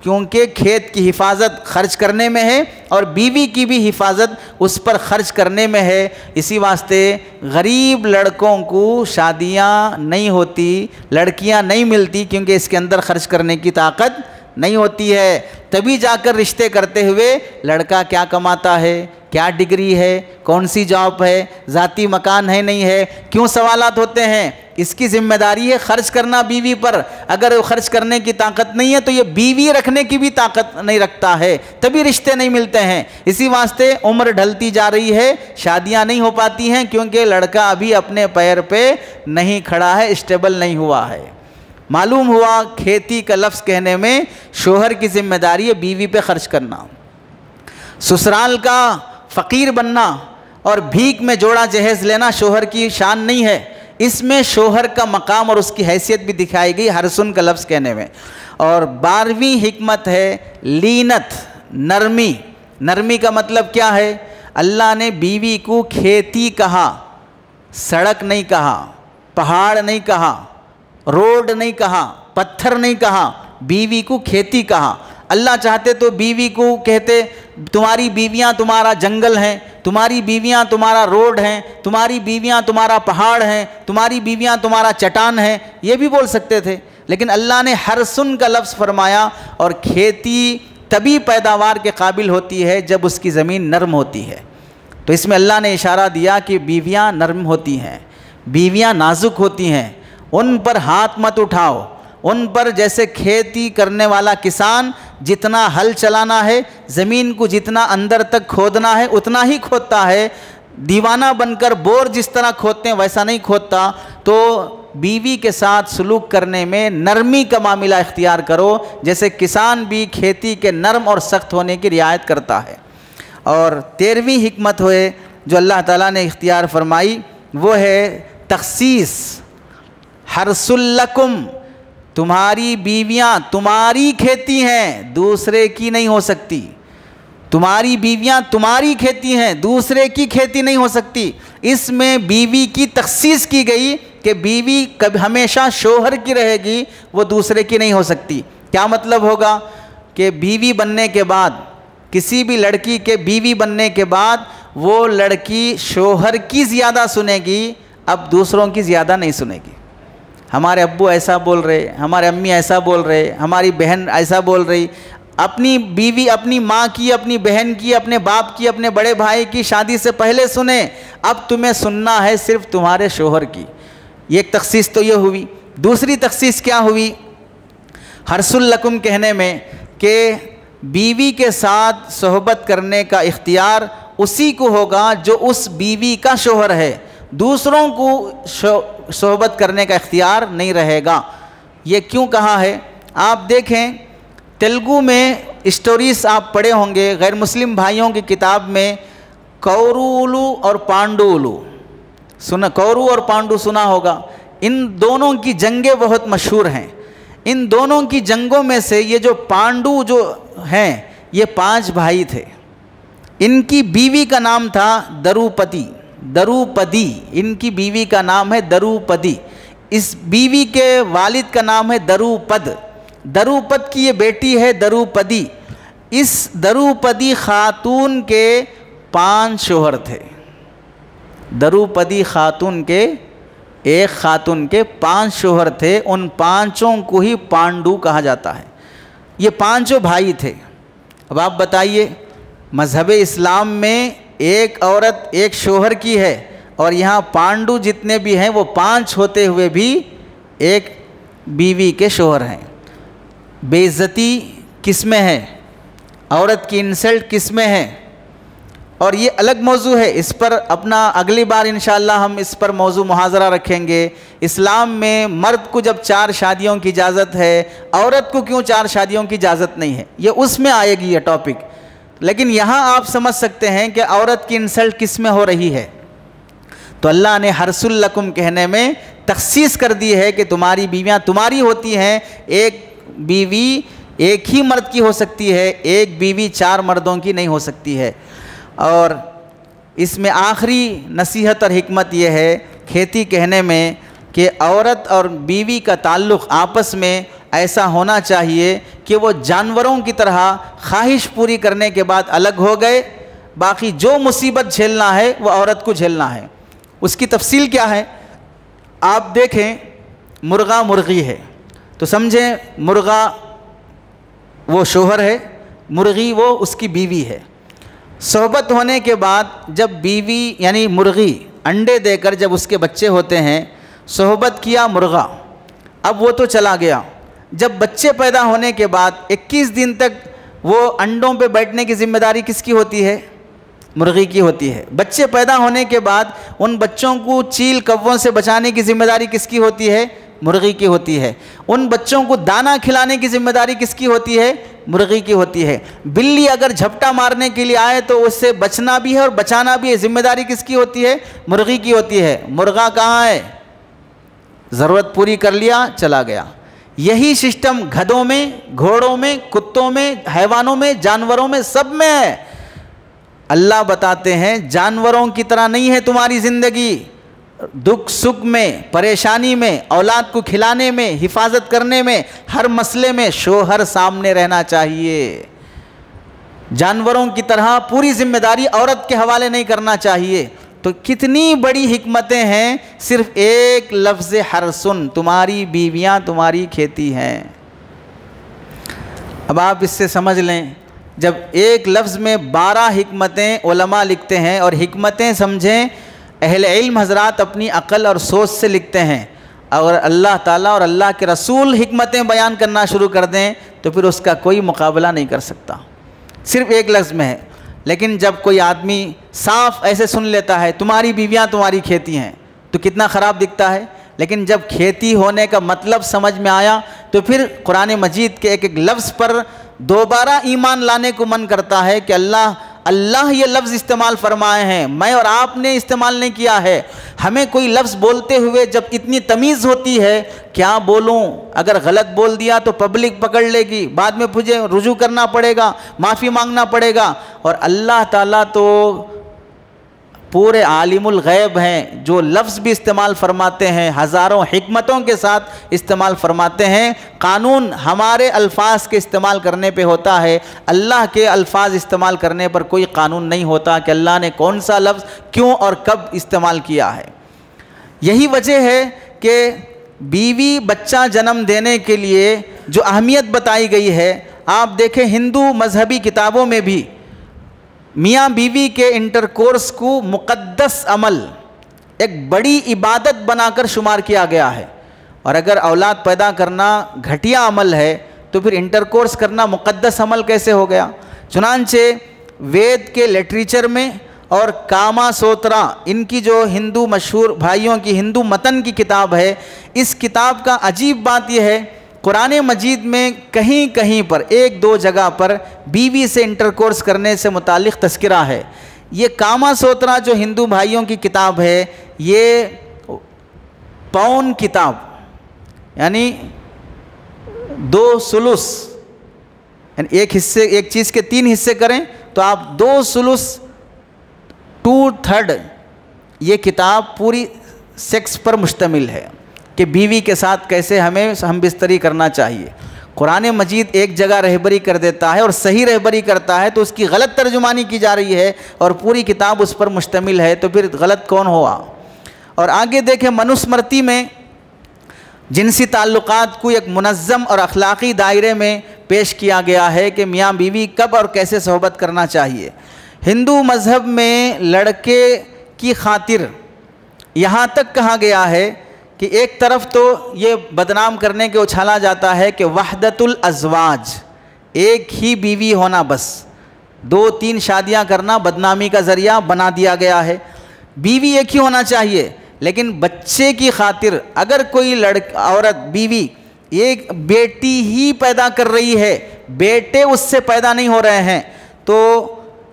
کیونکہ کھیت کی حفاظت خرچ کرنے میں ہے اور بیوی کی بھی حفاظت اس پر خرچ کرنے میں ہے۔ اسی واسطے غریب لڑکوں کو شادیاں نہیں ہوتی، لڑکیاں نہیں ملتی، کیونکہ اس کے اندر خرچ کرنے کی طاقت نہیں ہوتی ہے۔ تبھی جا کر رشتے کرتے ہوئے لڑکا کیا کماتا ہے، کیا ڈگری ہے، کون سی جاب ہے، ذاتی مکان ہے نہیں ہے، کیوں سوالات ہوتے ہیں۔ اس کی ذمہ داری ہے خرچ کرنا بیوی پر، اگر وہ خرچ کرنے کی طاقت نہیں ہے تو یہ بیوی رکھنے کی بھی طاقت نہیں رکھتا ہے، تبھی رشتے نہیں ملتے ہیں۔ اسی واسطے عمر ڈھلتی جا رہی ہے، شادیاں نہیں ہو پاتی ہیں، کیونکہ لڑکا ابھی اپنے پیر پہ نہیں کھڑا ہے، اسٹیبل نہیں ہوا ہے۔ معلوم ہوا کھیتی کا لفظ کہنے میں شوہر کی ذمہ داری ہے بیوی پہ خرچ کرنا۔ سسرال کا فقیر بننا اور بھیک میں جوڑا جہیز لینا شوہر کی شان نہیں ہے، اس میں شوہر کا مقام اور اس کی حیثیت بھی دکھائی گئی ہر سن کا لفظ کہنے میں۔ اور 12ویں حکمت ہے لینت، نرمی۔ نرمی کا مطلب کیا ہے؟ اللہ نے بیوی کو کھیتی کہا، سڑک نہیں کہا، پہاڑ نہیں کہا، روڈ نہیں کہا، پتھر نہیں کہا، بیوی کو کھیتی کہا۔ اللہ چاہتے تو بیوی کو کہتے تمہاری بیویاں تمہارا جنگل ہیں، تمہاری بیویاں تمہارا روڈ ہیں، تمہاری بیویاں تمہارا پہاڑ ہیں، تمہاری بیویاں تمہارا چٹان ہیں، یہ بھی بول سکتے تھے، لیکن اللہ نے حرسن کا لفظ فرمایا، اور کھیتی تبھی پیداوار کے قابل ہوتی ہے جب اس کی زمین نرم ہوتی ہے۔ تو اس میں اللہ نے اشارہ دیا کہ بیویاں نرم ہوتی ہیں، بیویاں نازک ہوتی ہیں، ان پر ہاتھ مت اٹھاؤ، ان پر جیسے کھیتی کرنے والا کسان جتنا ہل چلانا ہے، زمین کو جتنا اندر تک کھودنا ہے اتنا ہی کھودتا ہے، دیوانہ بن کر بور جس طرح کھودتے ہیں ویسا نہیں کھودتا۔ تو بیوی کے ساتھ سلوک کرنے میں نرمی کا معاملہ اختیار کرو، جیسے کسان بھی کھیتی کے نرم اور سخت ہونے کی رعایت کرتا ہے۔ اور 13ویں حکمت ہوئے جو اللہ تعالیٰ نے اختیار فرمائی وہ ہے تخصیص۔ حرث لکم، تمہاری بیویاں تمہاری کھیتی ہیں، دوسرے کی نہیں ہو سکتی۔ تمہاری بیویاں تمہاری کھیتی ہیں، دوسرے کی کھیتی نہیں ہو سکتی۔ اس میں بیوی کی تخصیص کی گئی کہ بیوی کبھی ہمیشہ شوہر کی رہے گی، وہ دوسرے کی نہیں ہو سکتی۔ کیا مطلب ہوگا کہ بیوی بننے کے بعد، کسی بھی لڑکی کے بیوی بننے کے بعد وہ لڑکی شوہر کی زیادہ سنے گی، اب دوسروں کی زیادہ نہیں سنے گی۔ ہمارے ابو ایسا بول رہے، ہمارے امی ایسا بول رہے، ہماری بہن ایسا بول رہی، اپنی بیوی اپنی ماں کی، اپنی بہن کی، اپنے باپ کی، اپنے بڑے بھائی کی شادی سے پہلے سنے، اب تمہیں سننا ہے صرف تمہارے شوہر کی۔ یہ ایک تخصیص تو یہ ہوئی۔ دوسری تخصیص کیا ہوئی؟ حرث لکم کہنے میں کہ بیوی کے ساتھ صحبت کرنے کا اختیار اسی کو ہوگا جو اس بیوی کا شوہر ہے، دوسروں کو صحبت کرنے کا اختیار نہیں رہے گا۔ یہ کیوں کہا ہے؟ آپ دیکھیں تیلگو میں اسٹوریز آپ پڑھے ہوں گے، غیر مسلم بھائیوں کی کتاب میں کورولو اور پانڈولو سنا، کورو اور پانڈو سنا ہوگا۔ ان دونوں کی جنگیں بہت مشہور ہیں۔ ان دونوں کی جنگوں میں سے یہ جو پانڈو جو ہیں یہ 5 بھائی تھے۔ ان کی بیوی کا نام تھا دروپدی، دروپدی ان کی بیوی کا نام ہے دروپدی۔ اس بیوی کے والد کا نام ہے دروپد، دروپد کی یہ بیٹی ہے دروپدی۔ اس دروپدی خاتون کے 5 شوہر تھے۔ دروپدی خاتون کے ایک خاتون کے 5 شوہر تھے، ان 5 کو ہی پانڈو کہا جاتا ہے۔ یہ 5 بھائی تھے۔ اب آپ بتائیے مذہب اسلام میں ایک عورت ایک شوہر کی ہے، اور یہاں پانڈو جتنے بھی ہیں وہ 5 ہوتے ہوئے بھی ایک بیوی کے شوہر ہیں۔ بے عزتی کس میں ہے؟ عورت کی انسلٹ کس میں ہے؟ اور یہ الگ موضوع ہے، اس پر اپنا اگلی بار انشاءاللہ ہم اس پر موضوع محاضرہ رکھیں گے۔ اسلام میں مرد کو جب 4 شادیوں کی اجازت ہے، عورت کو کیوں 4 شادیوں کی اجازت نہیں ہے؟ یہ اس میں آئے گی یہ ٹاپک، لیکن یہاں آپ سمجھ سکتے ہیں کہ عورت کی انسلٹ کس میں ہو رہی ہے۔ تو اللہ نے حرث لکم کہنے میں تخصیص کر دی ہے کہ تمہاری بیویاں تمہاری ہوتی ہیں۔ ایک بیوی ایک ہی مرد کی ہو سکتی ہے، ایک بیوی 4 مردوں کی نہیں ہو سکتی ہے۔ اور اس میں آخری نصیحت اور حکمت یہ ہے کھیتی کہنے میں کہ عورت اور بیوی کا تعلق آپس میں ایسا ہونا چاہیے کہ وہ جانوروں کی طرح خواہش پوری کرنے کے بعد الگ ہو گئے، باقی جو مصیبت جھیلنا ہے وہ عورت کو جھیلنا ہے۔ اس کی تفصیل کیا ہے؟ آپ دیکھیں مرغا مرغی ہے تو سمجھیں مرغا وہ شوہر ہے، مرغی وہ اس کی بیوی ہے۔ صحبت ہونے کے بعد جب بیوی یعنی مرغی انڈے دے کر جب اس کے بچے ہوتے ہیں، صحبت کیا مرغا، اب وہ تو چلا گیا۔ جب بچے پیدا ہونے کے بعد 21 دن تک وہ انڈوں پہ بیٹھنے کی ذمہ داری کس کی ہوتی ہے؟ مرغی کی ہوتی ہے۔ بچے پیدا ہونے کے بعد ان بچوں کو چیل کووں سے بچانے کی ذمہ داری کس کی ہوتی ہے؟ مرغی کی ہوتی ہے۔ ان بچوں کو دانہ کھلانے کی ذمہ داری کس کی ہوتی ہے؟ مرغی کی ہوتی ہے۔ بلی اگر جھپٹا مارنے کے لیے آئے تو اس سے بچنا بھی ہے اور بچانا بھی ہے، ذمہ داری کس کی ہوتی ہے؟ مرغی کی ہوتی ہے۔ مرغا کہاں ہے؟ ضرورت پوری کر لیا چلا گیا۔ یہی سسٹم گدھوں میں، گھوڑوں میں، کتوں میں، حیوانوں میں، جانوروں میں، سب میں ہے۔ اللہ بتاتے ہیں جانوروں کی طرح نہیں ہے تمہاری زندگی، دکھ سکھ میں، پریشانی میں، اولاد کو کھلانے میں، حفاظت کرنے میں، ہر مسئلے میں شوہر سامنے رہنا چاہیے۔ جانوروں کی طرح پوری ذمہ داری عورت کے حوالے نہیں کرنا چاہیے۔ تو کتنی بڑی حکمتیں ہیں صرف ایک لفظ حرسن، تمہاری بیویاں تمہاری کھیتی ہیں۔ اب آپ اس سے سمجھ لیں، جب ایک لفظ میں 12 حکمتیں علماء لکھتے ہیں، اور حکمتیں سمجھیں اہل علم حضرات اپنی عقل اور سوچ سے لکھتے ہیں، اگر اللہ تعالیٰ اور اللہ کے رسول حکمتیں بیان کرنا شروع کر دیں تو پھر اس کا کوئی مقابلہ نہیں کر سکتا، صرف ایک لفظ میں ہے۔ لیکن جب کوئی آدمی صاف ایسے سن لیتا ہے تمہاری بیویاں تمہاری کھیتی ہیں، تو کتنا خراب دکھتا ہے۔ لیکن جب کھیتی ہونے کا مطلب سمجھ میں آیا تو پھر قرآن مجید کے ایک ایک لفظ پر دوبارہ ایمان لانے کو من کرتا ہے کہ اللہ یہ لفظ استعمال فرمائے ہیں، میں اور آپ نے استعمال نہیں کیا ہے۔ ہمیں کوئی لفظ بولتے ہوئے جب اتنی تمیز ہوتی ہے، کیا بولوں، اگر غلط بول دیا تو پبلک پکڑ لے گی، بعد میں مجھے رجوع کرنا پڑے گا، معافی مانگنا پڑے گا۔ اور اللہ تعالیٰ تو پورے عالم الغیب ہیں، جو لفظ بھی استعمال فرماتے ہیں ہزاروں حکمتوں کے ساتھ استعمال فرماتے ہیں۔ قانون ہمارے الفاظ کے استعمال کرنے پہ ہوتا ہے، اللہ کے الفاظ استعمال کرنے پر کوئی قانون نہیں ہوتا کہ اللہ نے کون سا لفظ کیوں اور کب استعمال کیا ہے۔ یہی وجہ ہے کہ بیوی بچہ جنم دینے کے لیے جو اہمیت بتائی گئی ہے، آپ دیکھیں ہندو مذہبی کتابوں میں بھی میاں بیوی کے انٹرکورس کو مقدس عمل، ایک بڑی عبادت بنا کر شمار کیا گیا ہے۔ اور اگر اولاد پیدا کرنا گھٹیا عمل ہے تو پھر انٹرکورس کرنا مقدس عمل کیسے ہو گیا؟ چنانچہ وید کے لٹریچر میں اور کاما سوترا، ان کی جو ہندو مشہور بھائیوں کی ہندو متن کی کتاب ہے، اس کتاب کا عجیب بات یہ ہے، قرآن مجید میں کہیں کہیں پر ایک دو جگہ پر بیوی سے انٹرکورس کرنے سے متعلق تذکرہ ہے۔ یہ کاما سوترا جو ہندو بھائیوں کی کتاب ہے، یہ پون کتاب، یعنی 2/3، یعنی ایک چیز کے 3 حصے کریں تو آپ 2/3 2/3 یہ کتاب پوری سیکس پر مشتمل ہے کہ بیوی کے ساتھ کیسے ہمیں ہم بستری کرنا چاہیے۔ قرآن مجید ایک جگہ رہبری کر دیتا ہے اور صحیح رہبری کرتا ہے تو اس کی غلط ترجمانی کی جا رہی ہے، اور پوری کتاب اس پر مشتمل ہے، تو پھر غلط کون ہوا؟ اور آگے دیکھیں منوسمرتی میں جنسی تعلقات کو ایک منظم اور اخلاقی دائرے میں پیش کیا گیا ہے کہ میاں بیوی کب اور کیسے صحبت کرنا چاہیے۔ ہندو مذہب میں لڑکے کی خاطر یہاں تک کہا گیا ہے کہ ایک طرف تو یہ بدنام کرنے کے اچھالا جاتا ہے کہ وحدت الازواج، ایک ہی بیوی ہونا، بس 2-3 شادیاں کرنا بدنامی کا ذریعہ بنا دیا گیا ہے، بیوی ایک ہی ہونا چاہیے۔ لیکن بچے کی خاطر اگر کوئی عورت بیوی ایک بیٹی ہی پیدا کر رہی ہے، بیٹے اس سے پیدا نہیں ہو رہے ہیں، تو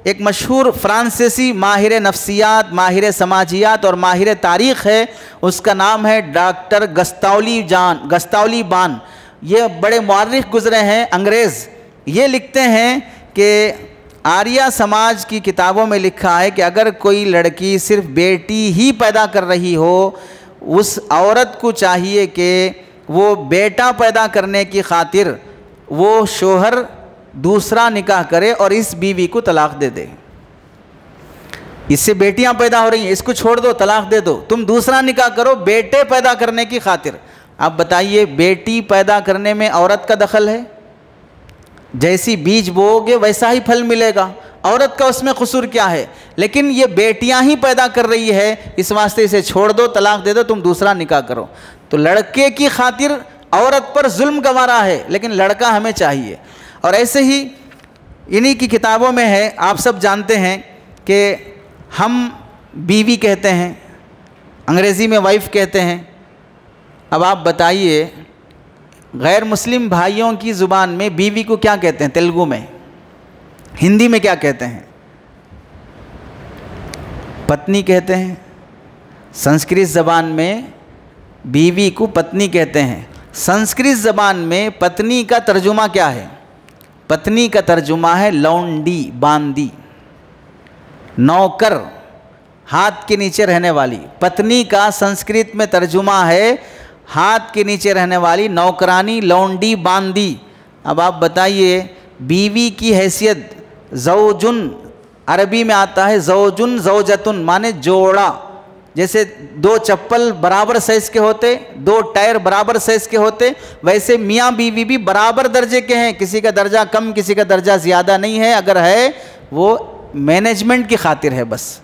ایک مشہور فرانسیسی ماہر نفسیات، ماہر سماجیات اور ماہر تاریخ ہے، اس کا نام ہے ڈاکٹر گستاولی بان، یہ بڑے مورخ گزرے ہیں انگریز۔ یہ لکھتے ہیں کہ آریہ سماج کی کتابوں میں لکھا ہے کہ اگر کوئی لڑکی صرف بیٹی ہی پیدا کر رہی ہو، اس عورت کو چاہیے کہ وہ بیٹا پیدا کرنے کی خاطر وہ شوہر دوسرا نکاح کرے اور اس بیوی کو طلاق دے دے۔ اس سے بیٹیاں پیدا ہو رہی ہیں، اس کو چھوڑ دو، طلاق دے دو، تم دوسرا نکاح کرو بیٹے پیدا کرنے کی خاطر۔ آپ بتائیے بیٹی پیدا کرنے میں عورت کا دخل ہے؟ جیسی بیج بوؤ گے ویسا ہی پھل ملے گا، عورت کا اس میں قصور کیا ہے؟ لیکن یہ بیٹیاں ہی پیدا کر رہی ہے، اس واسطے اسے چھوڑ دو، طلاق دے دو، تم دوسرا نکاح کرو۔ تو لڑکے کی خاطر عورت پر ظلم گوارا ہے، لیکن لڑکا ہمیں چاہیے۔ اور ایسے ہی انہی کی کتابوں میں ہے، آپ سب جانتے ہیں کہ ہم بیوی کہتے ہیں، انگریزی میں وائف کہتے ہیں۔ اب آپ بتائیے غیر مسلم بھائیوں کی زبان میں بیوی کو کیا کہتے ہیں؟ تیلگو میں، ہندی میں کیا کہتے ہیں؟ پتنی کہتے ہیں۔ سنسکرت زبان میں بیوی کو پتنی کہتے ہیں۔ سنسکرت زبان میں پتنی کا ترجمہ کیا ہے؟ پتنی کا ترجمہ ہے لونڈی، باندی، نوکر، ہاتھ کے نیچے رہنے والی۔ پتنی کا سنسکرت میں ترجمہ ہے ہاتھ کے نیچے رہنے والی، نوکرانی، لونڈی، باندی۔ اب آپ بتائیے بیوی کی حیثیت زوجن عربی میں آتا ہے زوجن زوجتن مانے جوڑا، جیسے دو چپل برابر سائز کے ہوتے، دو ٹائر برابر سائز کے ہوتے، ویسے میاں بیوی بھی برابر درجے کے ہیں، کسی کا درجہ کم کسی کا درجہ زیادہ نہیں ہے، اگر ہے وہ مینجمنٹ کی خاطر ہے، بس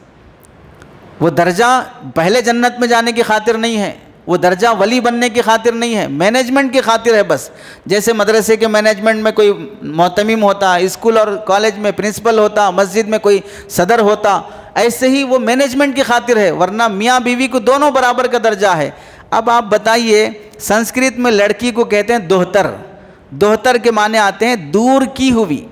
وہ درجہ پہلے جنت میں جانے کی خاطر نہیں ہے، وہ درجہ ولی بننے کی خاطر نہیں ہے، مینجمنٹ کی خاطر ہے بس۔ جیسے مدرسے کے مینجمنٹ میں کوئی محتمم ہوتا، اسکول اور کالج میں پرنسپل ہوتا، مسجد میں کوئی صدر ہوتا، ایسے ہی وہ مینجمنٹ کی خاطر ہے، ورنہ میاں بیوی کو دونوں برابر کا درجہ ہے۔ اب آپ بتائیے، سنسکرت میں لڑکی کو کہتے ہیں دوہتر، دوہتر کے معنی آتے ہیں دور کی ہوئی،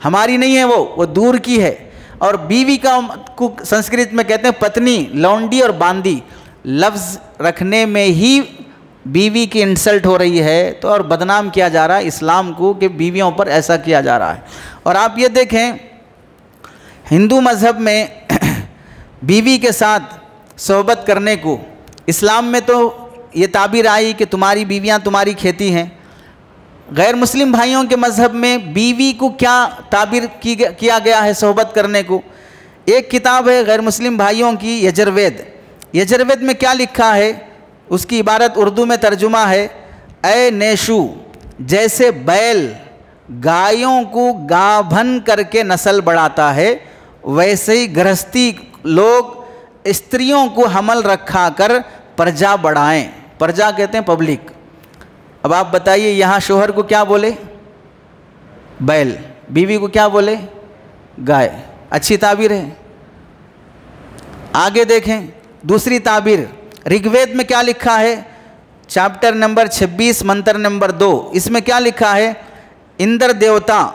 ہماری نہیں ہے وہ دور کی ہے، اور بیوی کو سنسکرت میں کہتے ہیں پتنی، لونڈی اور باندی۔ لفظ رکھنے میں ہی بیوی کی انسلٹ ہو رہی ہے تو اور بدنام کیا جا رہا ہے اسلام کو کہ بیویوں پر ایسا کیا جا رہا ہے۔ اور آپ یہ دیکھیں ہندو مذہب میں بیوی کے ساتھ صحبت کرنے کو، اسلام میں تو یہ تعبیر آئی کہ تمہاری بیویاں تمہاری کھیتی ہیں، غیر مسلم بھائیوں کے مذہب میں بیوی کو کیا تعبیر کیا گیا ہے صحبت کرنے کو؟ ایک کتاب ہے غیر مسلم بھائیوں کی یجروید، یجروید میں کیا لکھا ہے؟ اس کی عبارت اردو میں ترجمہ ہے، اے نیشو، جیسے بیل گایوں کو گابھن کر کے نسل بڑھاتا ہے، ویسے ہی گرہستی لوگ استریوں کو حمل رکھا کر پرجا بڑھائیں۔ پرجا کہتے ہیں پبلک۔ اب آپ بتائیے یہاں شوہر کو کیا بولے؟ بیل، بیوی کو کیا بولے؟ گائے۔ اچھی تعبیر ہے؟ آگے دیکھیں دوسری تعبیر، رگ وید میں کیا لکھا ہے؟ چیپٹر نمبر 26 منتر نمبر 2، اس میں کیا لکھا ہے؟ اندر دیوتا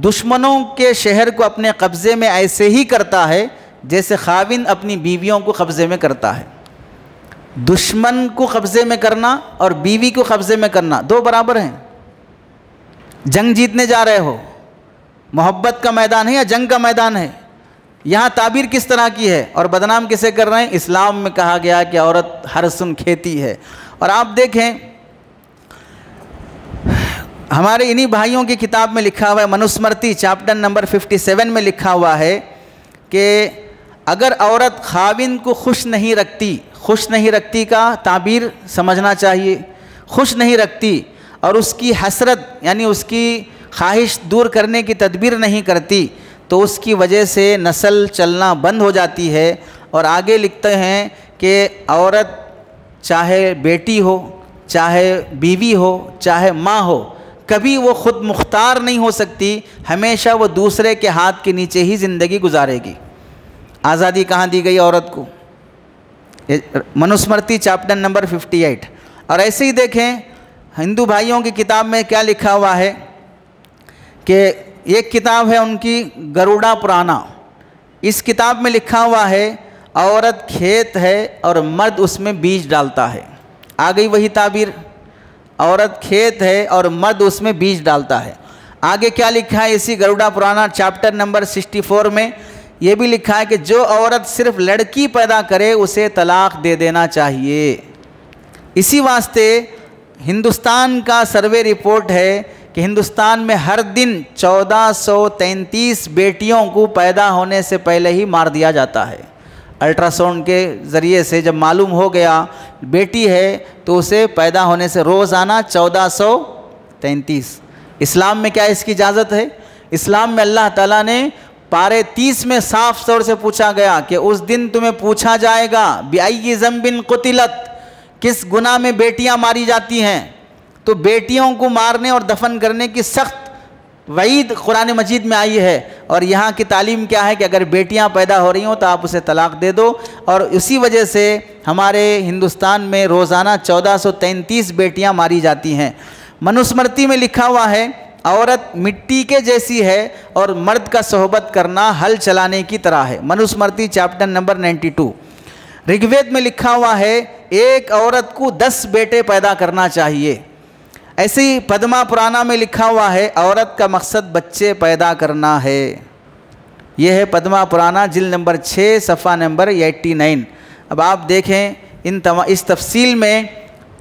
دشمنوں کے شہر کو اپنے قبضے میں ایسے ہی کرتا ہے جیسے خاوند اپنی بیویوں کو قبضے میں کرتا ہے۔ دشمن کو قبضے میں کرنا اور بیوی کو قبضے میں کرنا دو برابر ہیں۔ جنگ جیتنے جا رہے ہو، محبت کا میدان ہے یا جنگ کا میدان ہے؟ یہاں تعبیر کس طرح کی ہے اور بدنام کسے کر رہے ہیں؟ اسلام میں کہا گیا کہ عورت ہر سن کھیتی ہے۔ اور آپ دیکھیں ہمارے انہی بھائیوں کی کتاب میں لکھا ہوا ہے، منوسمرتی چیپٹر نمبر 57 میں لکھا ہوا ہے کہ اگر عورت خاوند کو خوش نہیں رکھتی کا تعبیر سمجھنا چاہیے، خوش نہیں رکھتی اور اس کی حسرت یعنی اس کی خواہش دور کرنے کی تدبیر نہیں کرتی تو اس کی وجہ سے نسل چلنا بند ہو جاتی ہے۔ اور آگے لکھتے ہیں کہ عورت چاہے بیٹی ہو، چاہے بیوی ہو، چاہے ماں ہو، کبھی وہ خود مختار نہیں ہو سکتی، ہمیشہ وہ دوسرے کے ہاتھ کے نیچے ہی زندگی گزارے گی۔ آزادی کہاں دی گئی عورت کو؟ Manusmriti chapter number 58۔ اور ایسے ہی دیکھیں ہندو بھائیوں کی کتاب میں کیا لکھا ہوا ہے کہ ایک کتاب ہے ان کی گروڑا پرانا، اس کتاب میں لکھا ہوا ہے عورت کھیت ہے اور مرد اس میں بیج ڈالتا ہے۔ آ گئی وہی تعبیر، عورت کھیت ہے اور مرد اس میں بیج ڈالتا ہے۔ آگے کیا لکھا ہے اسی گروڑا پرانا چیپٹر نمبر 64 میں؟ یہ بھی لکھا ہے کہ جو عورت صرف لڑکی پیدا کرے اسے طلاق دے دینا چاہیے۔ اسی واسطے ہندوستان کا سروے رپورٹ ہے کہ ہندوستان میں ہر دن 1433 بیٹیوں کو پیدا ہونے سے پہلے ہی مار دیا جاتا ہے۔ الٹراساؤنڈ کے ذریعے سے جب معلوم ہو گیا بیٹی ہے تو اسے پیدا ہونے سے روزانہ 1433۔ اسلام میں کیا اس کی اجازت ہے؟ اسلام میں اللہ تعالیٰ نے پارے 30 میں صاف طور سے پوچھا گیا کہ اس دن تمہیں پوچھا جائے گا بِأَيِّ ذَنْبٍ قُتِلَتْ، کس گناہ میں بیٹیاں ماری جاتی ہیں؟ تو بیٹیوں کو مارنے اور دفن کرنے کی سخت وعید قرآن مجید میں آئی ہے۔ اور یہاں کی تعلیم کیا ہے کہ اگر بیٹیاں پیدا ہو رہی ہوں تو آپ اسے طلاق دے دو، اور اسی وجہ سے ہمارے ہندوستان میں روزانہ 1433 بیٹیاں ماری جاتی ہیں۔ منوسمرتی میں لکھا ہوا ہے عورت مٹی کے جیسی ہے اور مرد کا صحبت کرنا ہل چلانے کی طرح ہے۔ Manusmriti chapter number 92۔ رگ وید میں لکھا ہوا ہے ایک عورت کو 10 بیٹے پیدا کرنا چاہیے۔ ایسے ہی پدما پرانا میں لکھا ہوا ہے عورت کا مقصد بچے پیدا کرنا ہے۔ یہ ہے پدما پرانا جلد نمبر 6 صفحہ نمبر 89۔ اب آپ دیکھیں اس تفصیل میں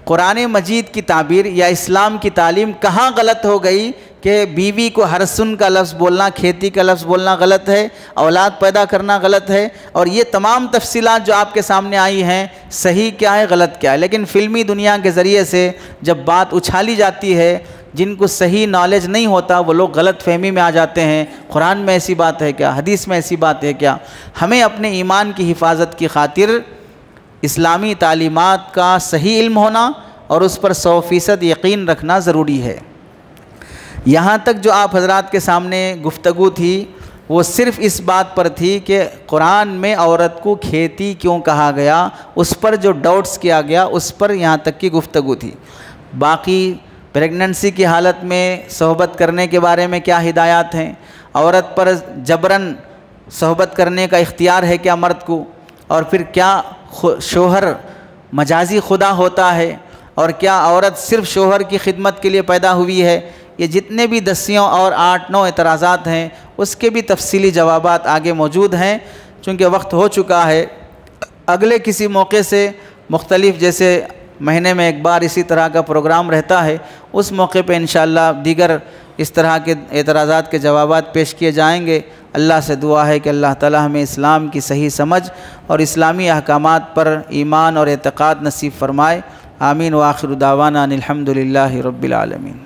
قرآن مجید کی تعبیر یا اسلام کی تعلیم کہاں غلط ہو گئی کہ بیوی کو ہرسن کا لفظ بولنا، کھیتی کا لفظ بولنا غلط ہے، اولاد پیدا کرنا غلط ہے، اور یہ تمام تفصیلات جو آپ کے سامنے آئی ہیں صحیح کیا ہے غلط کیا ہے، لیکن فلمی دنیا کے ذریعے سے جب بات اچھالی جاتی ہے، جن کو صحیح نالج نہیں ہوتا وہ لوگ غلط فہمی میں آ جاتے ہیں، قرآن میں ایسی بات ہے کیا، حدیث میں ایسی بات ہے کیا۔ ہمیں اپنے ایمان کی حفاظت کی خاطر اسلامی تعلیمات کا صحیح علم ہونا اور اس پر 100% یقین رکھنا ضروری ہے۔ یہاں تک جو آپ حضرات کے سامنے گفتگو تھی وہ صرف اس بات پر تھی کہ قرآن میں عورت کو کھیتی کیوں کہا گیا، اس پر جو ڈاؤٹس کیا گیا اس پر یہاں تک کی گفتگو تھی۔ باقی پریگننسی کی حالت میں صحبت کرنے کے بارے میں کیا ہدایات ہیں، عورت پر جبراً صحبت کرنے کا اختیار ہے کیا مرد کو، اور پھر کیا شوہر مجازی خدا ہوتا ہے، اور کیا عورت صرف شوہر کی خدمت کے لیے پیدا ہوئی ہے، یہ جتنے بھی 10 اور 8-9 اعتراضات ہیں اس کے بھی تفصیلی جوابات آگے موجود ہیں۔ چونکہ وقت ہو چکا ہے، اگلے کسی موقع سے مختلف، جیسے مہینے میں ایک بار اسی طرح کا پروگرام رہتا ہے، اس موقع پہ انشاءاللہ دیگر اس طرح کے اعتراضات کے جوابات پیش کیے جائیں گے۔ اللہ سے دعا ہے کہ اللہ تعالی ہمیں اسلام کی صحیح سمجھ اور اسلامی احکامات پر ایمان اور اعتقاد نصیب فرمائے۔ آمین۔ وآخر دعوانا ان الحمد للہ رب العالمین۔